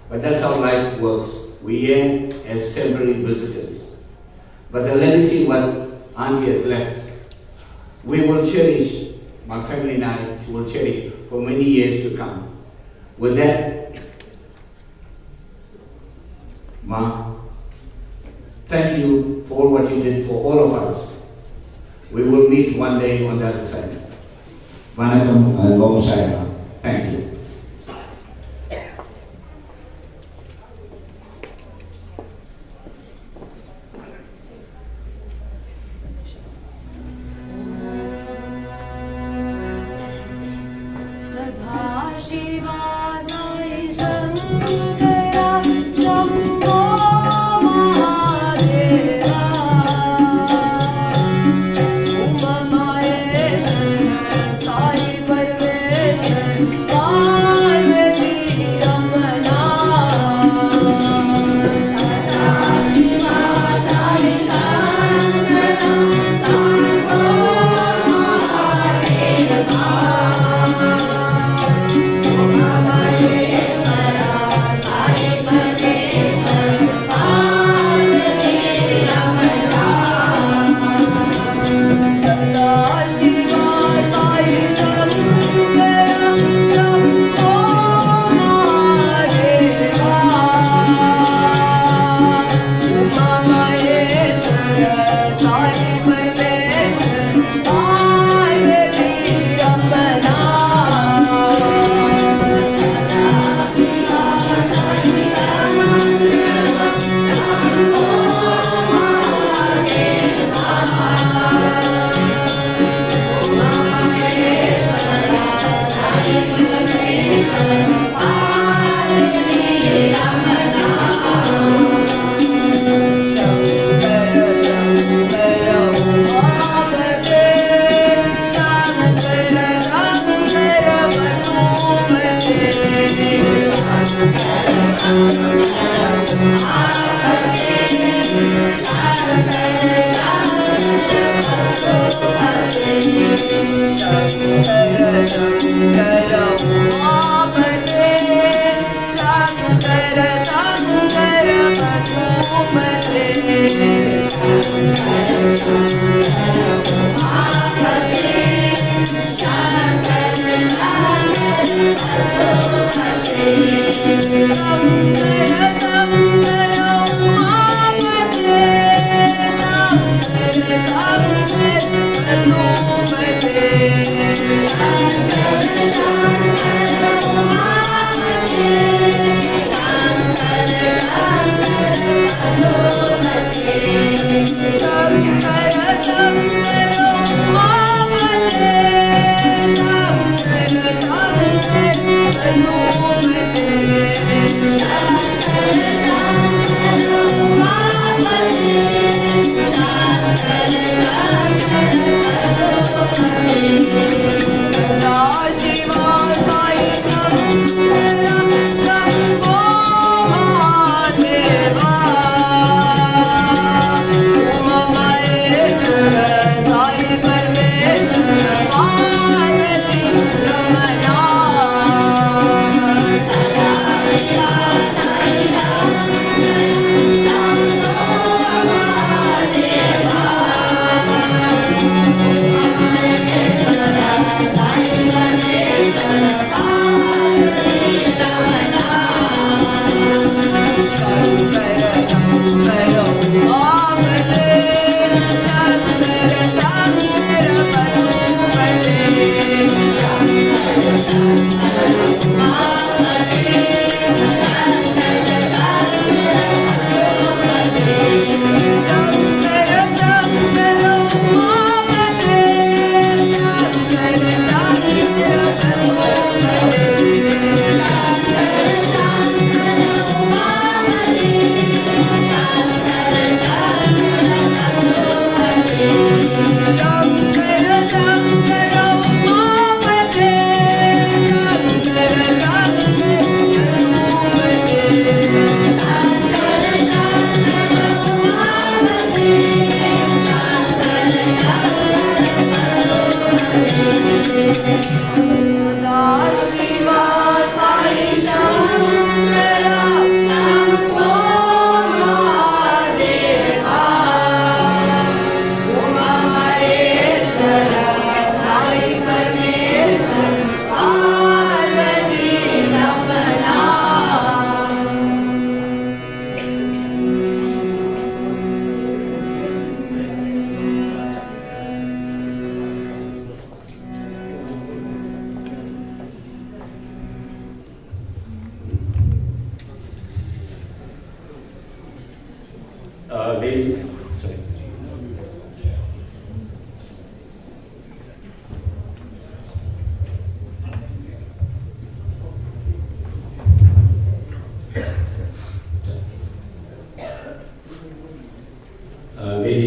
but that's how life works. We're here as temporary visitors. But the legacy what Auntie has left, we will cherish, my family and I will cherish for many years to come. With that, Ma, thank you for all what you did for all of us. We will meet one day on the other side. Vanakkam and Om Sai. Thank you. Bye.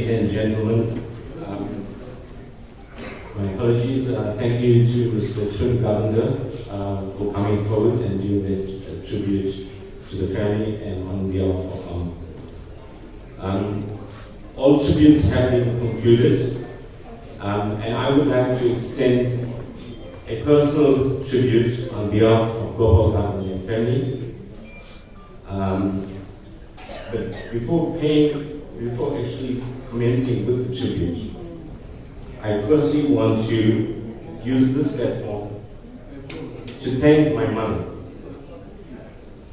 ladies and gentlemen, my apologies. Thank you to Mr. Govender for coming forward and doing that tribute to the family and on behalf of all tributes have been concluded, and I would like to extend a personal tribute on behalf of Govender and family. But before actually commencing with the tribute, I firstly want to use this platform to thank my mother.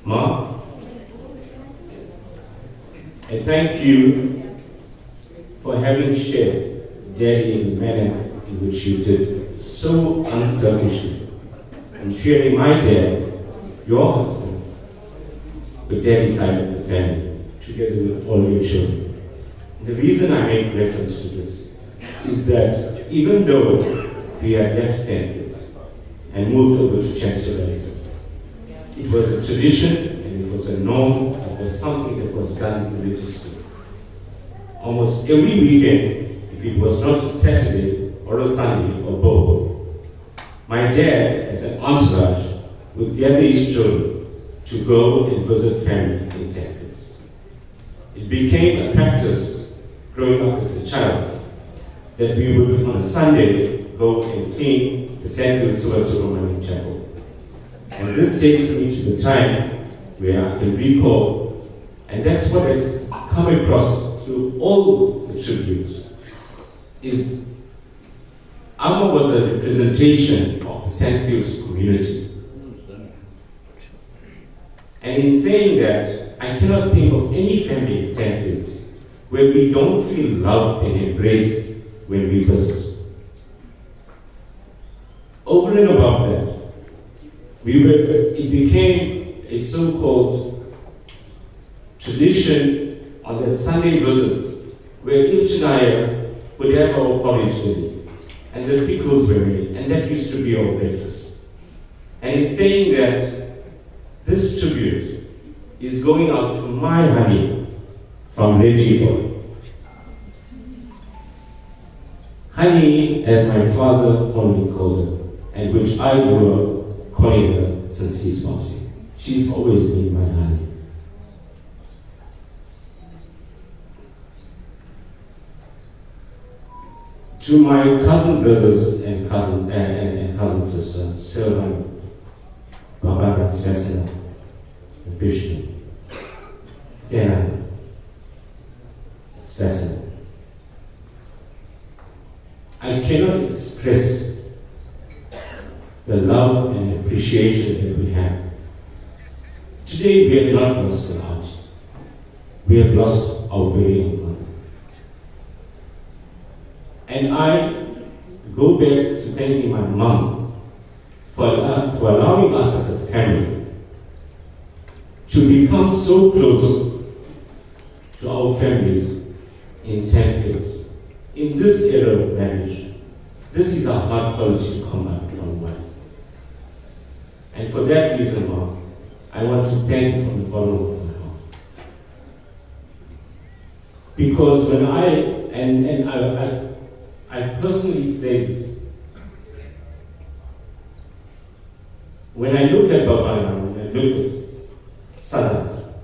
Ma, I thank you for having shared Daddy in the manner in which you did, so unselfishly, and sharing my dad, your husband, with Daddy's side of the family, together with all your children. The reason I make reference to this is that even though we had left St. Louis and moved over to Chancellor's, it was a tradition and it was a norm, it was something that was done religiously. Almost every weekend, if it was not a Saturday or a Sunday or both, my dad, as an entourage, would gather his children to go and visit family in St. Louis. It became a practice growing up as a child that we would on a Sunday go and clean the St. Louis Subabakiamma chapel. And this takes me to the time where I can recall, and that's what has come across through all the tributes, is Amma was a representation of the St. Louis community. And in saying that, I cannot think of any family in St. Louis where we don't feel loved and embraced when we visit. Over and above that, it became a so-called tradition on that Sunday visits where Ilchinaya would have our porridge ready and the pickles were made, and that used to be our breakfast. And in saying that, this tribute is going out to my honey from Reggie Boy. Honey, as my father fondly called her, and which I grew up calling her since his passing. She's always been my honey. To my cousin brothers and cousin sisters, Sylvan, Baba, Sasana, and Vishnu, Dana, Sasana, I cannot express the love and appreciation that we have. Today we have not lost an art. We have lost our very own mother. And I go back to thanking my mom for allowing us as a family to become so close to our families in St. Louis. In this era of marriage, this is a hard quality to come back from life. And for that reason, Mom, I want to thank you from the bottom of my heart. Because when I personally say this, when I look at Baba, when I look at Sadat,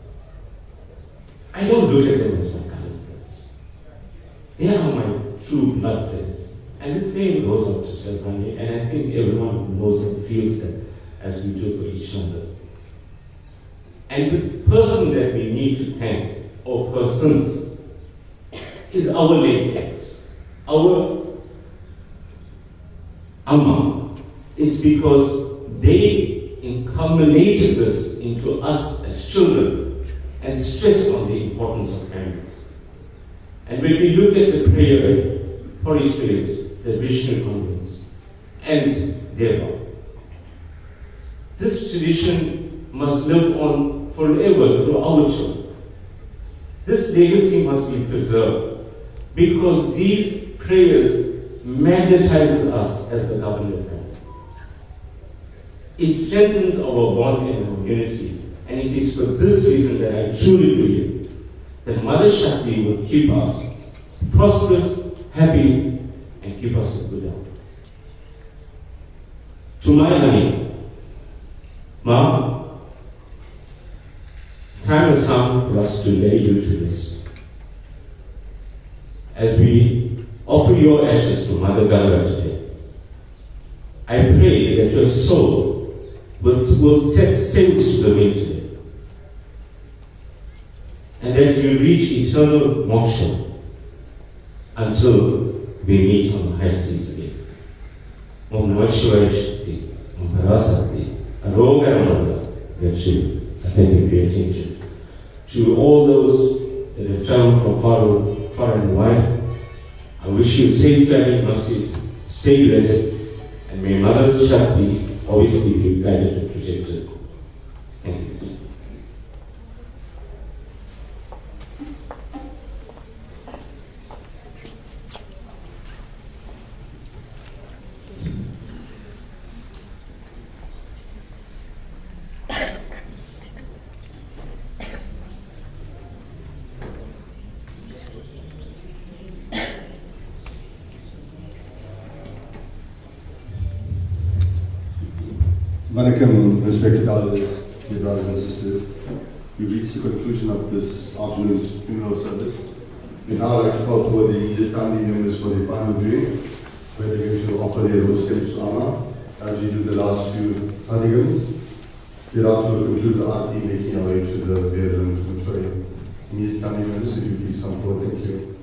I don't look at them as my cousin brothers. They are my true blood brothers. And the same goes up to Selvani, and I think everyone knows and feels that as we do for each other. And the person that we need to thank, or persons, is our late dads, our Amma. It's because they inculcated this into us as children and stressed on the importance of families. And when we look at the prayer, porridge prayers, the Vishnu convents, and Deva, this tradition must live on forever through our children. This legacy must be preserved because these prayers magnetizes us as the Govender family. It strengthens our bond and our unity, and it is for this reason that I truly believe that Mother Shakti will keep us prosperous, happy, and keep us in good health. To my honey, Mom, time has come for us to lay you to rest. As we offer your ashes to Mother Ganga today, I pray that your soul will set sails to the wind today, and that you reach eternal moksha until we meet on the high seas again. Om Namah Shivaya Shakti, Om Parasakti, Aroga Ramanda, Virtue. I thank you for your attention. To all those that have traveled from far and wide, I wish you safe traveling mercies, stay blessed, and may Mother Shakti always keep you guided and protected. Thank you. Vanakkam, respected elders, dear brothers and sisters. We've reached the conclusion of this afternoon's funeral service. We'd now like to call for the immediate family members for the final viewing, where they're going to offer their rose steps to Amma as we do the last few hadigans. Thereafter we'll conclude the aarti, making our way to the burial room. I'm sorry, immediate family members, if you please come forward. Thank you.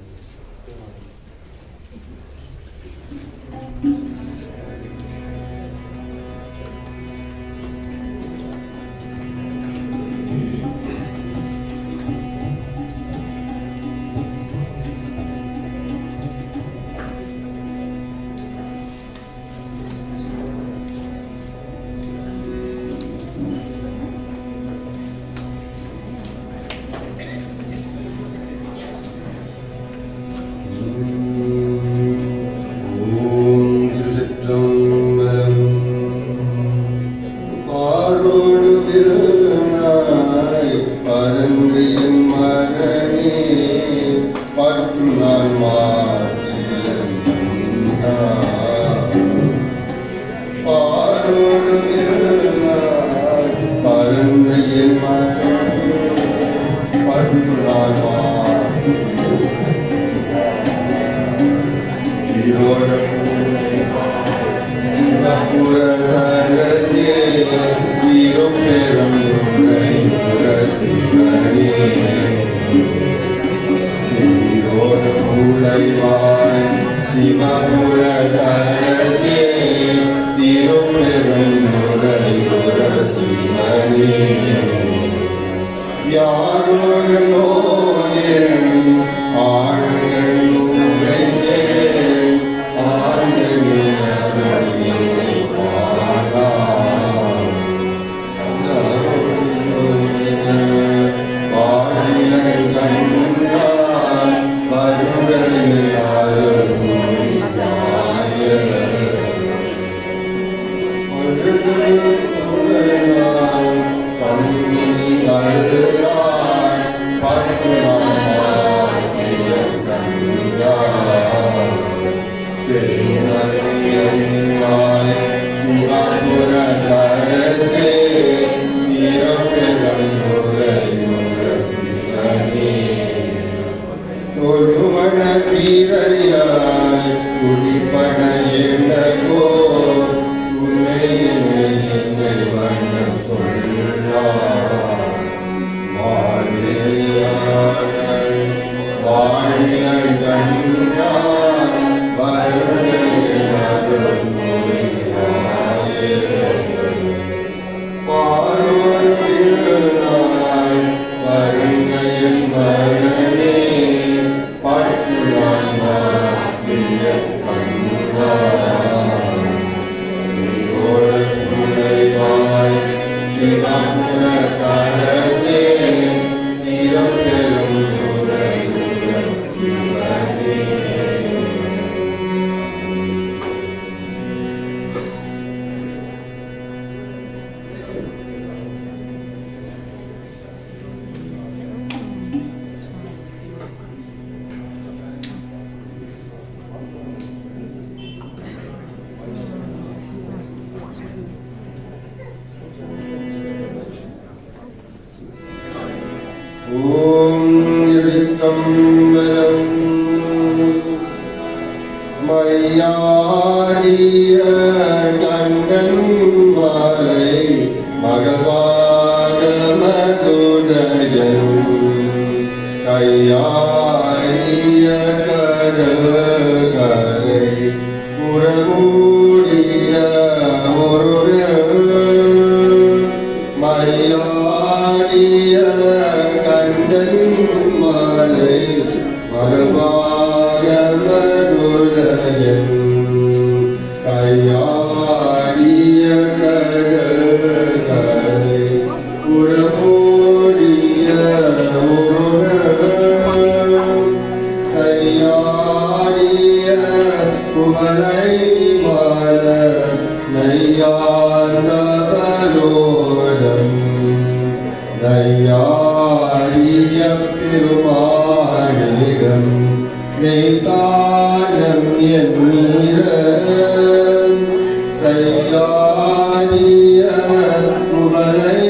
கையாடிய Kannan மாலை மகவாக மதுரையன் கையாடிய கடல் கரை உறவூடிய ஒருவர் மையாடிய கண்ணன் மாலை மகவாக மதுரையன் கையாடிய கடல் கரை உறவோடிய ஒருவர் செய்யாடிய குமலை மலர் நையாண்டவரோடம் நையாடிய பெருமானிடம் நெய்தானம் என்மீர செய்யாடிய குமலை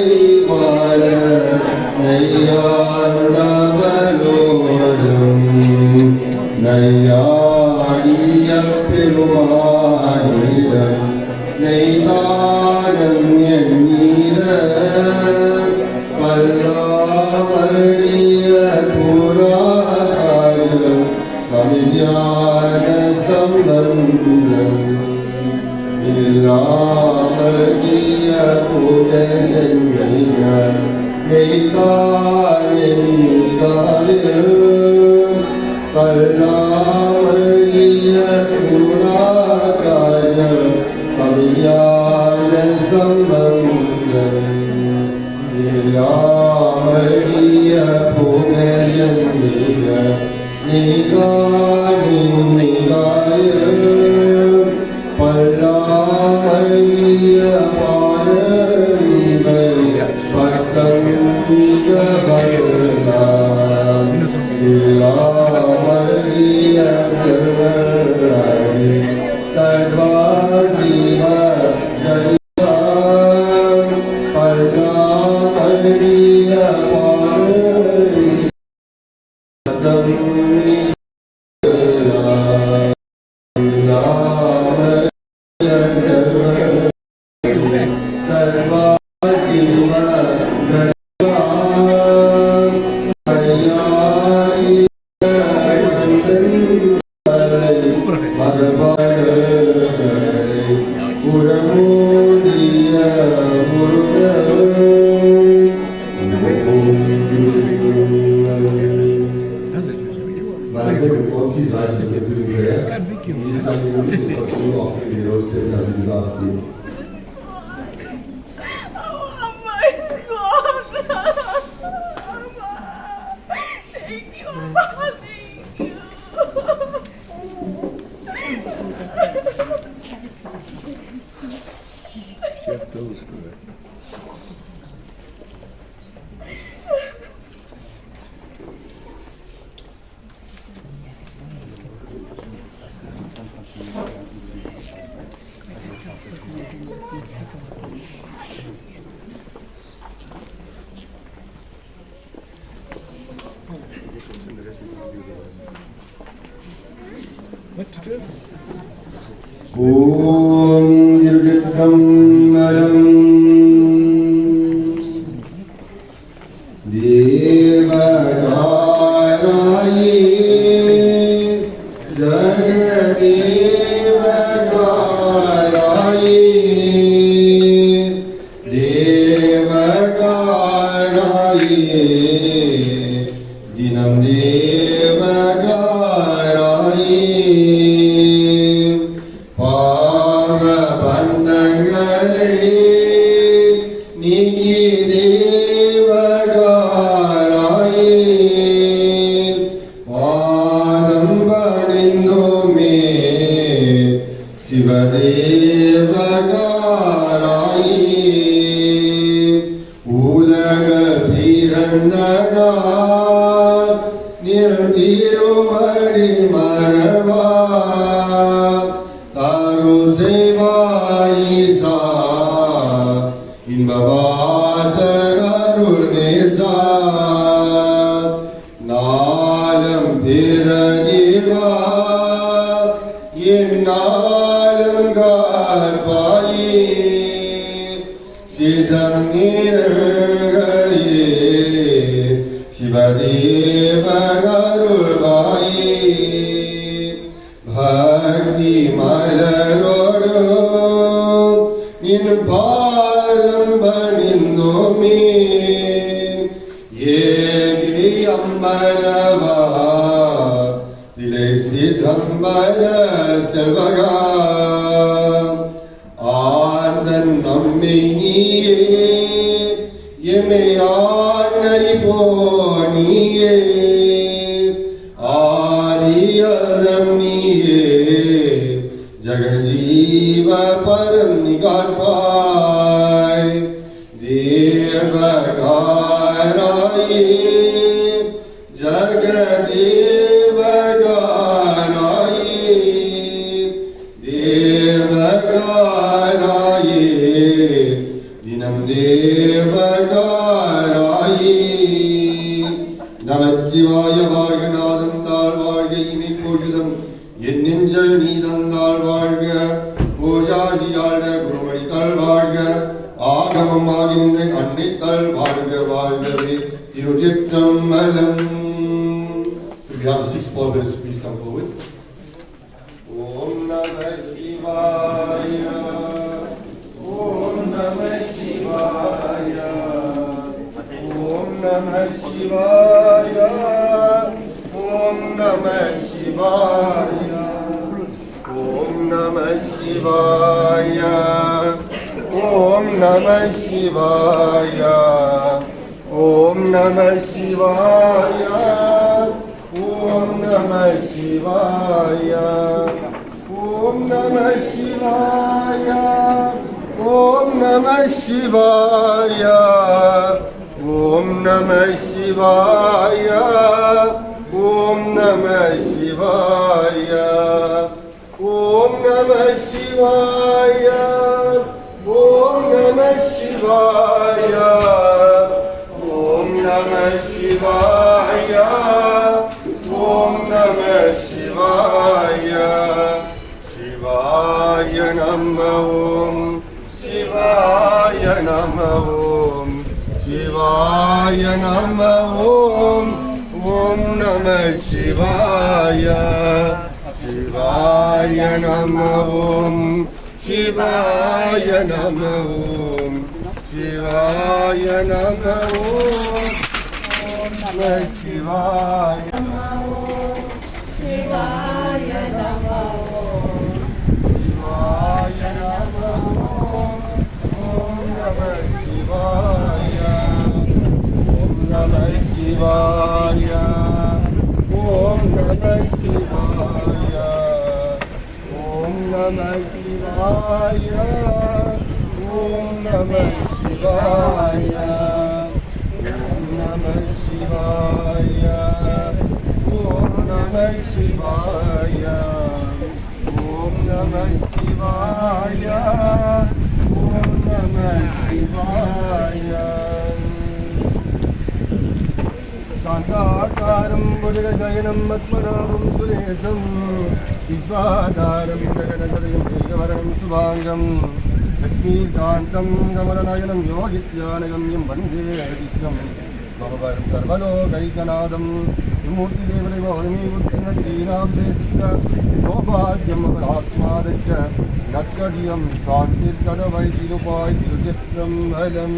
மலர் நையாண்டவரோடம் நையாடிய பெருமானிடம் நெய்தானம் என்மீர பல்லாவலிய புராணம் கவிஞான சம்பந்தம் இல்லாமலிய புகழென்மைய நெய்தானில் பல்லாவலிய புராணம் கவிஞான சம்பந்தம் இல்லாமலிய புகழென்மைய நீகாயில் பல்லாமலிய பாடலிவை பத்தம் மிக வரலாம் இல்லாமலிய செல்வராணி சர்வா சிவ கரியாம் பல்லாமலிய பாடலிவை பத்தம் Om Dirghammalam Devagaraye Jagadevagaraye Devagaraye Dinam Devagaraye in நாளும் காப்பாயே சிதம் நீரகையே சிவதேவ கருள்வாயே பக்தி மலரோடு நின் பாதம் பணிந்தோமே ஏகி அம்பரவா திலை சிதம்பர செல்வகா ஆனந்தன் நம்மை நீயே எமையானறி போனியே ஆரியதம் நீயே ஜகஜீவ பரம் நிகாட்பாய் தேவகாராயே ஜகதேவகாராயே தேவகாராயே தினம் தேவகாராயே நமச்சிவாய வாழ்க நாதந்தாள் வாழ்க இமை கோஷிதம் என் நெஞ்சல் நீ தந்தாள் வாழ்க ஓஜாசியாள குருமணித்தாள் வாழ்க ஆகமம் ஆகின்ற அன்னைத்தாள் வாழ்க வாழ்கவே திருச்சிற்றம்பலம். We have the 6 pulpits, please come forward. Om Namah Shivaya. Om Namah Shivaya. Om Namah Shivaya. Om Namah Shivaya. Om Namah Shivaya. Om Namah Shivaya. Om Namah Shivaya. Om Namah Shivaya. Om Namah Shivaya. Om Namah Shivaya. Om Namah Shivaya. Om Namah Shivaya. Om Namah Shivaya. Om Namah Shivaya. Om Namah Shivaya. Om Namah Shivaya. Shivaya Namah Om. Shivaya Namah Om. Shivaya Namah Om. Om Namah Shivaya. Shivaya Namah Om. Shivaya Namah Om. Shivaya Namah Om. Om Namah Shivaya. Shivaya Namah Om. Shivaya Namah Om. Om Namah Shivaya. Om Namah Shivaya. Om Namah Shivaya. Om Namah Shivaya. Om Namah Shivaya. Om Namah Shivaya. Om Namah Shivaya. Om Namah Shivaya. Om Namah Shivaya. Santakaram Bhujagajayanam Matmanam Suresam Vishwadaram Jaganadaram Vishwavaram Subhangam Lakshmikantam Kamalanayanam Yogityanagam Yam Bande Harisyam Bhavaram Sarvalokaikanadam Vimurti Devadeva Varami Uttana Srinam Desika Gopaadyam Avaratmadasya Natkadiyam Shantir Kadavai Tirupai Tiruchitram Halam.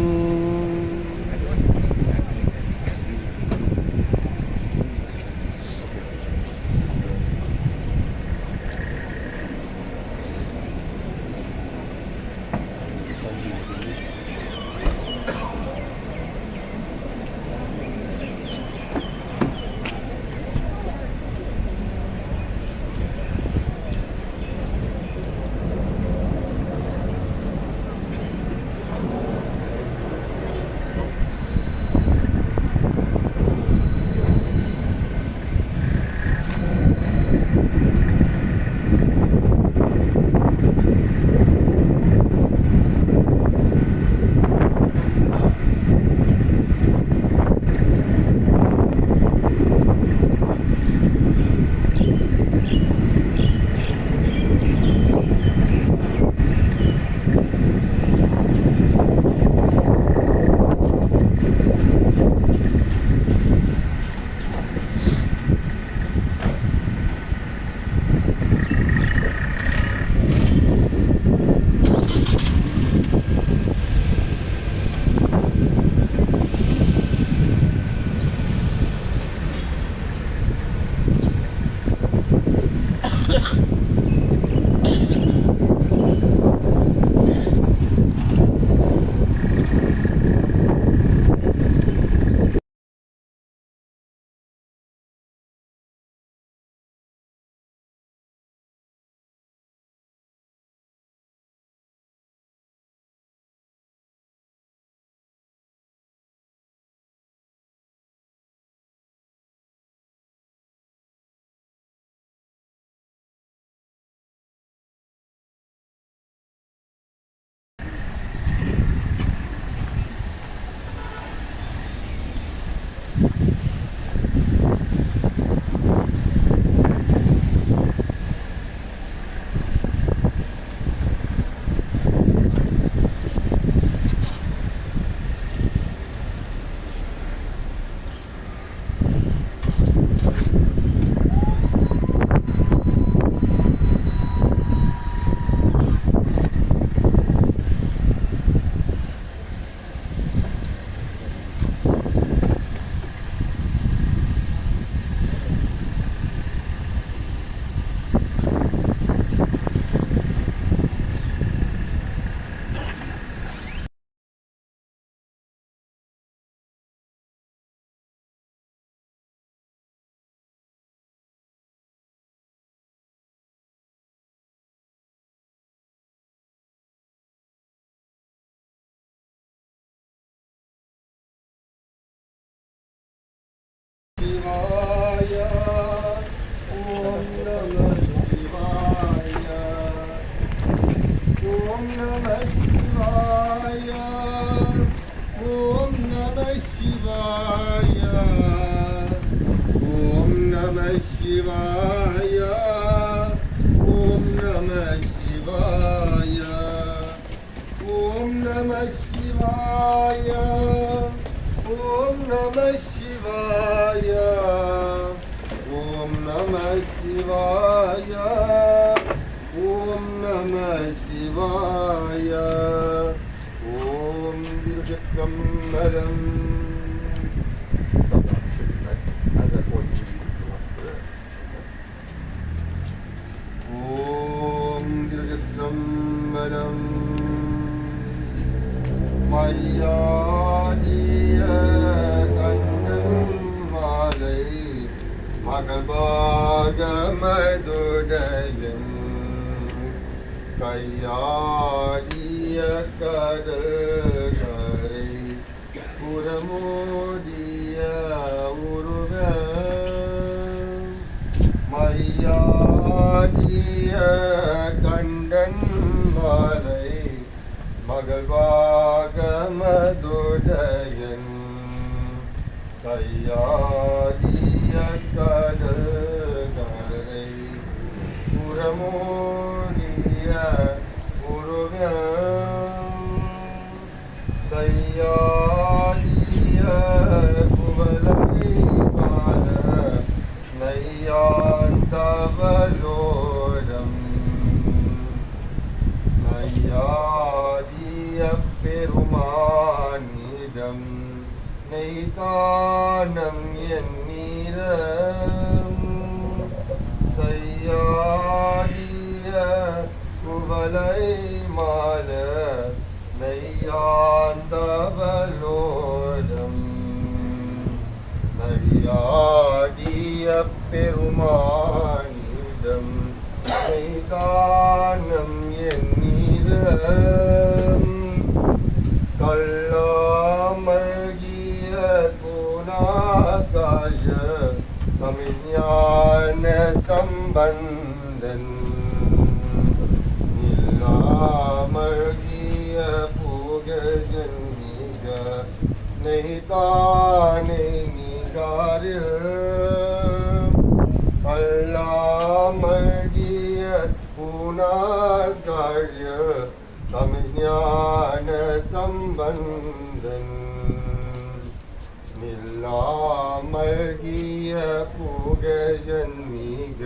Puna தமிழ்ஞான சம்பந்தன் நில்லாமல்கிய புகழன் மிக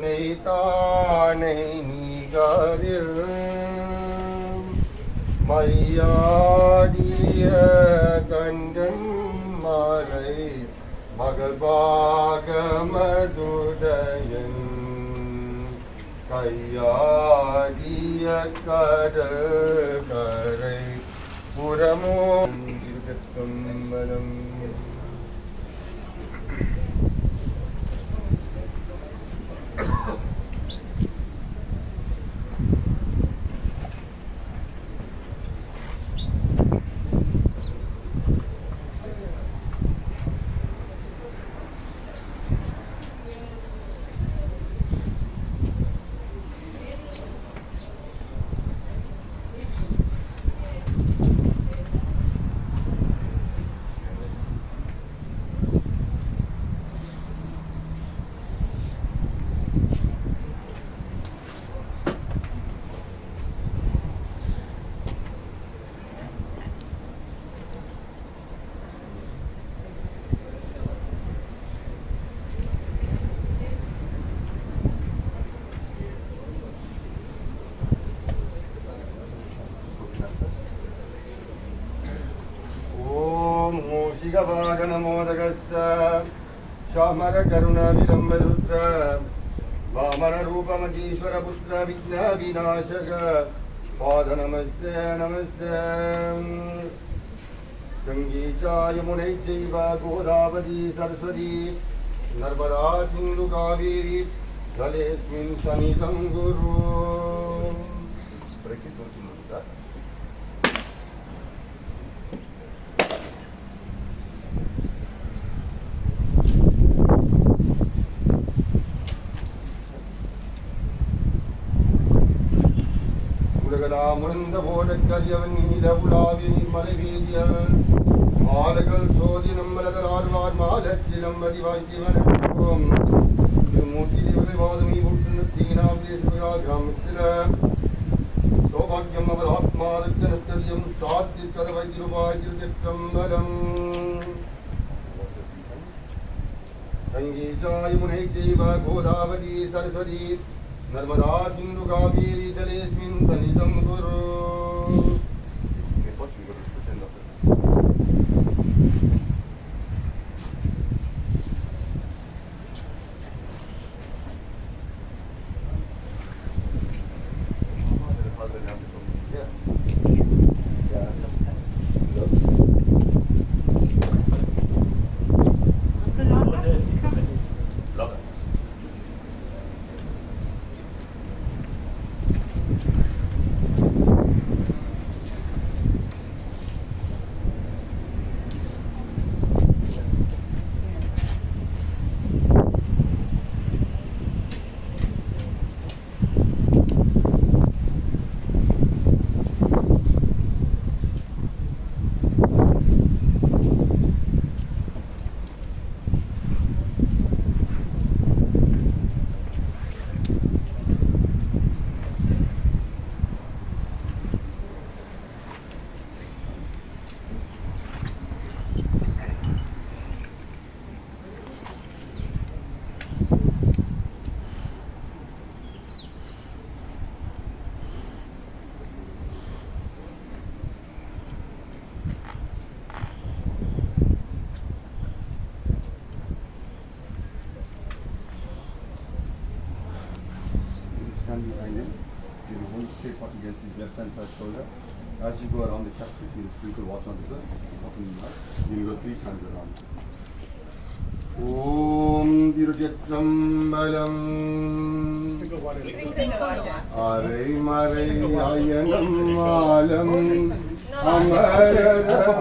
நெய்தானை நீகாரில் மையாடிய கண்டன் மாலை மகள் பாகமதுடையன் கையாடிய கடல் கரை புறமோ இருக்கம்பலம் Vaganamodagasta Shamara Karuna Vilambarutra Vamana Rupa Magishwara Putra Vigna Vinashaka Pada Namaste Namaste Gangi Chayamune Chaiva Godavadi Saraswati Narmada Sindhu Kaveri Dalesmin Sanitam Guru முழுந்த போட கரியவன் நீல உலாவி மலைவீதியல் மாலைகள் சோதி நம்மளதர் ஆழ்வார் மாலற்றிலம் மதிவாய்த்திவனும் திருமூர்த்தி தேவரை வாதமி உட்டுன தீனாம் தேசவிழா கிராமத்தில சோபாக்கியம் அவர் ஆத்மாரத்த நத்ததியம் சாத்திய கதவை திருவாய் திருச்சற்றம்பலம் சங்கீச்சாய முனை செய்வ கோதாவதி சரஸ்வதி नर्मदा सिंधु कावेरी जलेस्मिन् सन्निधं कुरु Against his left hand side shoulder. As you go around the casket, you sprinkle water onto the opening mouth. You go 3 times around. Om Dirujatrambalam Arai Marai Ayanam Alam Amaratamam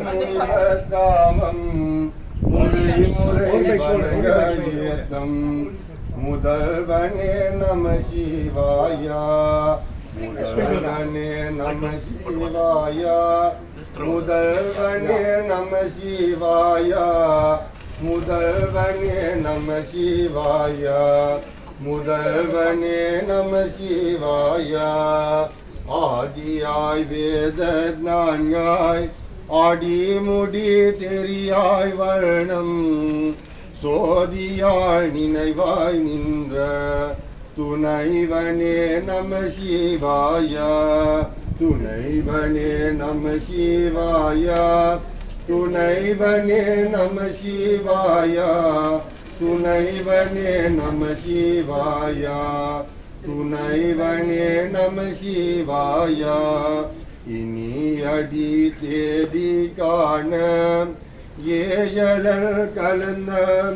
Muri Murai Varagaliyatam Mudalvane Namah Shivaya Mudalvane Namah Shivaya Mudalvane Namah Shivaya Mudalvane Namah Shivaya முதல்வனே நம சிவாயா ஆதியாய் வேத நான்காய் ஆடி முடி தெரியாய் வர்ணம் சோதியாய் நினைவாய் நின்ற துணைவனே நம சிவாயா துணைவனே நம சிவாயா துணைவனே நம சிவாயா துணைவனே நம சிவாயா துணைவனே நம சிவாயா இனி அடி தேடி காண ஏயலல் கலந்த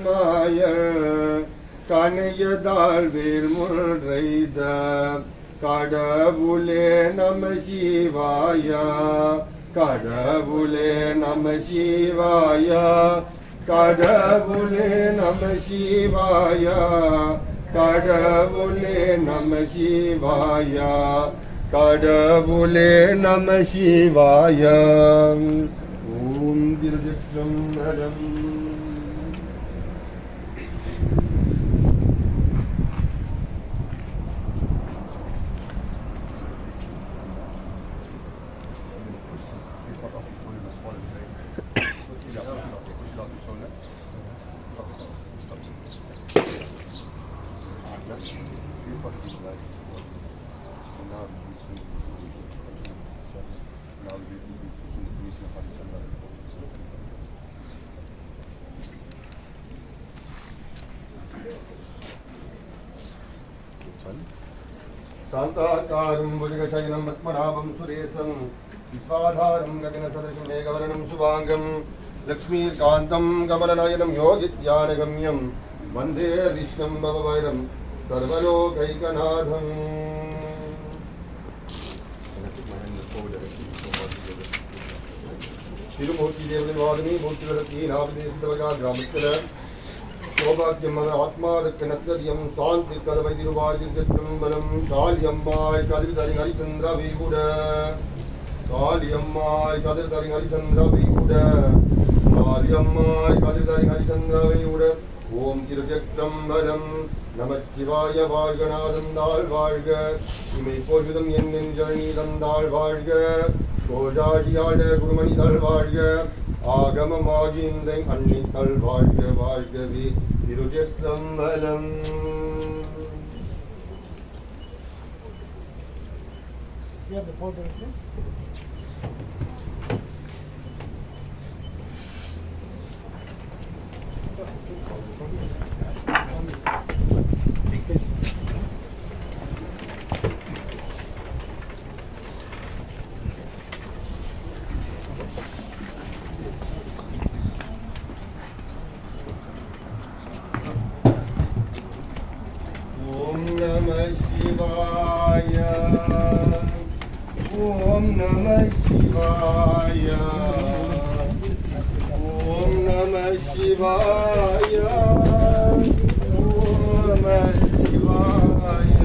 மாயர் கனையதால் வேர்முறைத கடவுளே நம சிவாயா கடவுளே நம சிவாயா கடவுளே நம சிவாயா கடவுளே நம சிவாயா கடவுளே நம சிவாயா ஓம் திருச்சிற்றம்பலம். शान्ताकारं भुजगशयनं पद्मनाभं सुरेशं विश्वाधारं गगनसदृशं मेघवर्णं शुभाङ्गं लक्ष्मीकान्तं कमलनयनं योगिज्ञानगम्यं वन्दे विष्णुं भवभैरं सर्वलोकैकनाथम्. திருமூர்த்தி தேவதவாதினி மூர்த்திவரத்தி நாபதேசிதவகா கிராமத்தில் சோபாக்கியம்ம ஆத்மாதக்கு நத்ததியம் சாந்தி கதவை திருவாதிருச்சம்பலம் காளியம்மாய் கதிர்தரி ஹரிச்சந்திர வீகுட காளியம்மாய் கதிர்தரி ஹரிச்சந்திர வீகுட காளியம்மாய் கதிர்தரி ஹரிச்சந்திர வீகுட. ஓம் திருச்சம்பலம் நமச்சிவாய வாழ்கநாதம் தாழ் வாழ்க இமை போஜுதம் என் நெஞ்சணி தந்தாள் வாழ்க கோஜாடியாட குருமணிதள் வாழ்க ஆகமமாகி இந்த அன்னித்தள் வாழ்க வாழ்கவே திருச்சிற்றம்பலம். ஓம் நம சிவாய ஓம் நம சிவாய ஓம் நம சிவாய ஓம் நம சிவாய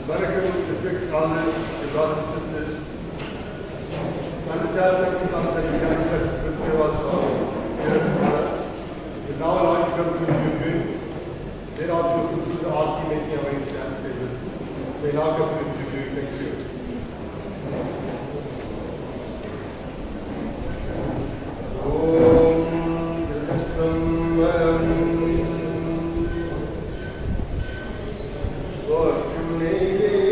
American district scholars, your brothers and sisters, and the sad circumstance that you can't touch with me also, dearest brother, we now allow you to come to the viewing. Thereafter, we'll conclude the arti making away to the tables. They now come to the viewing. Thank you.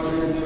Om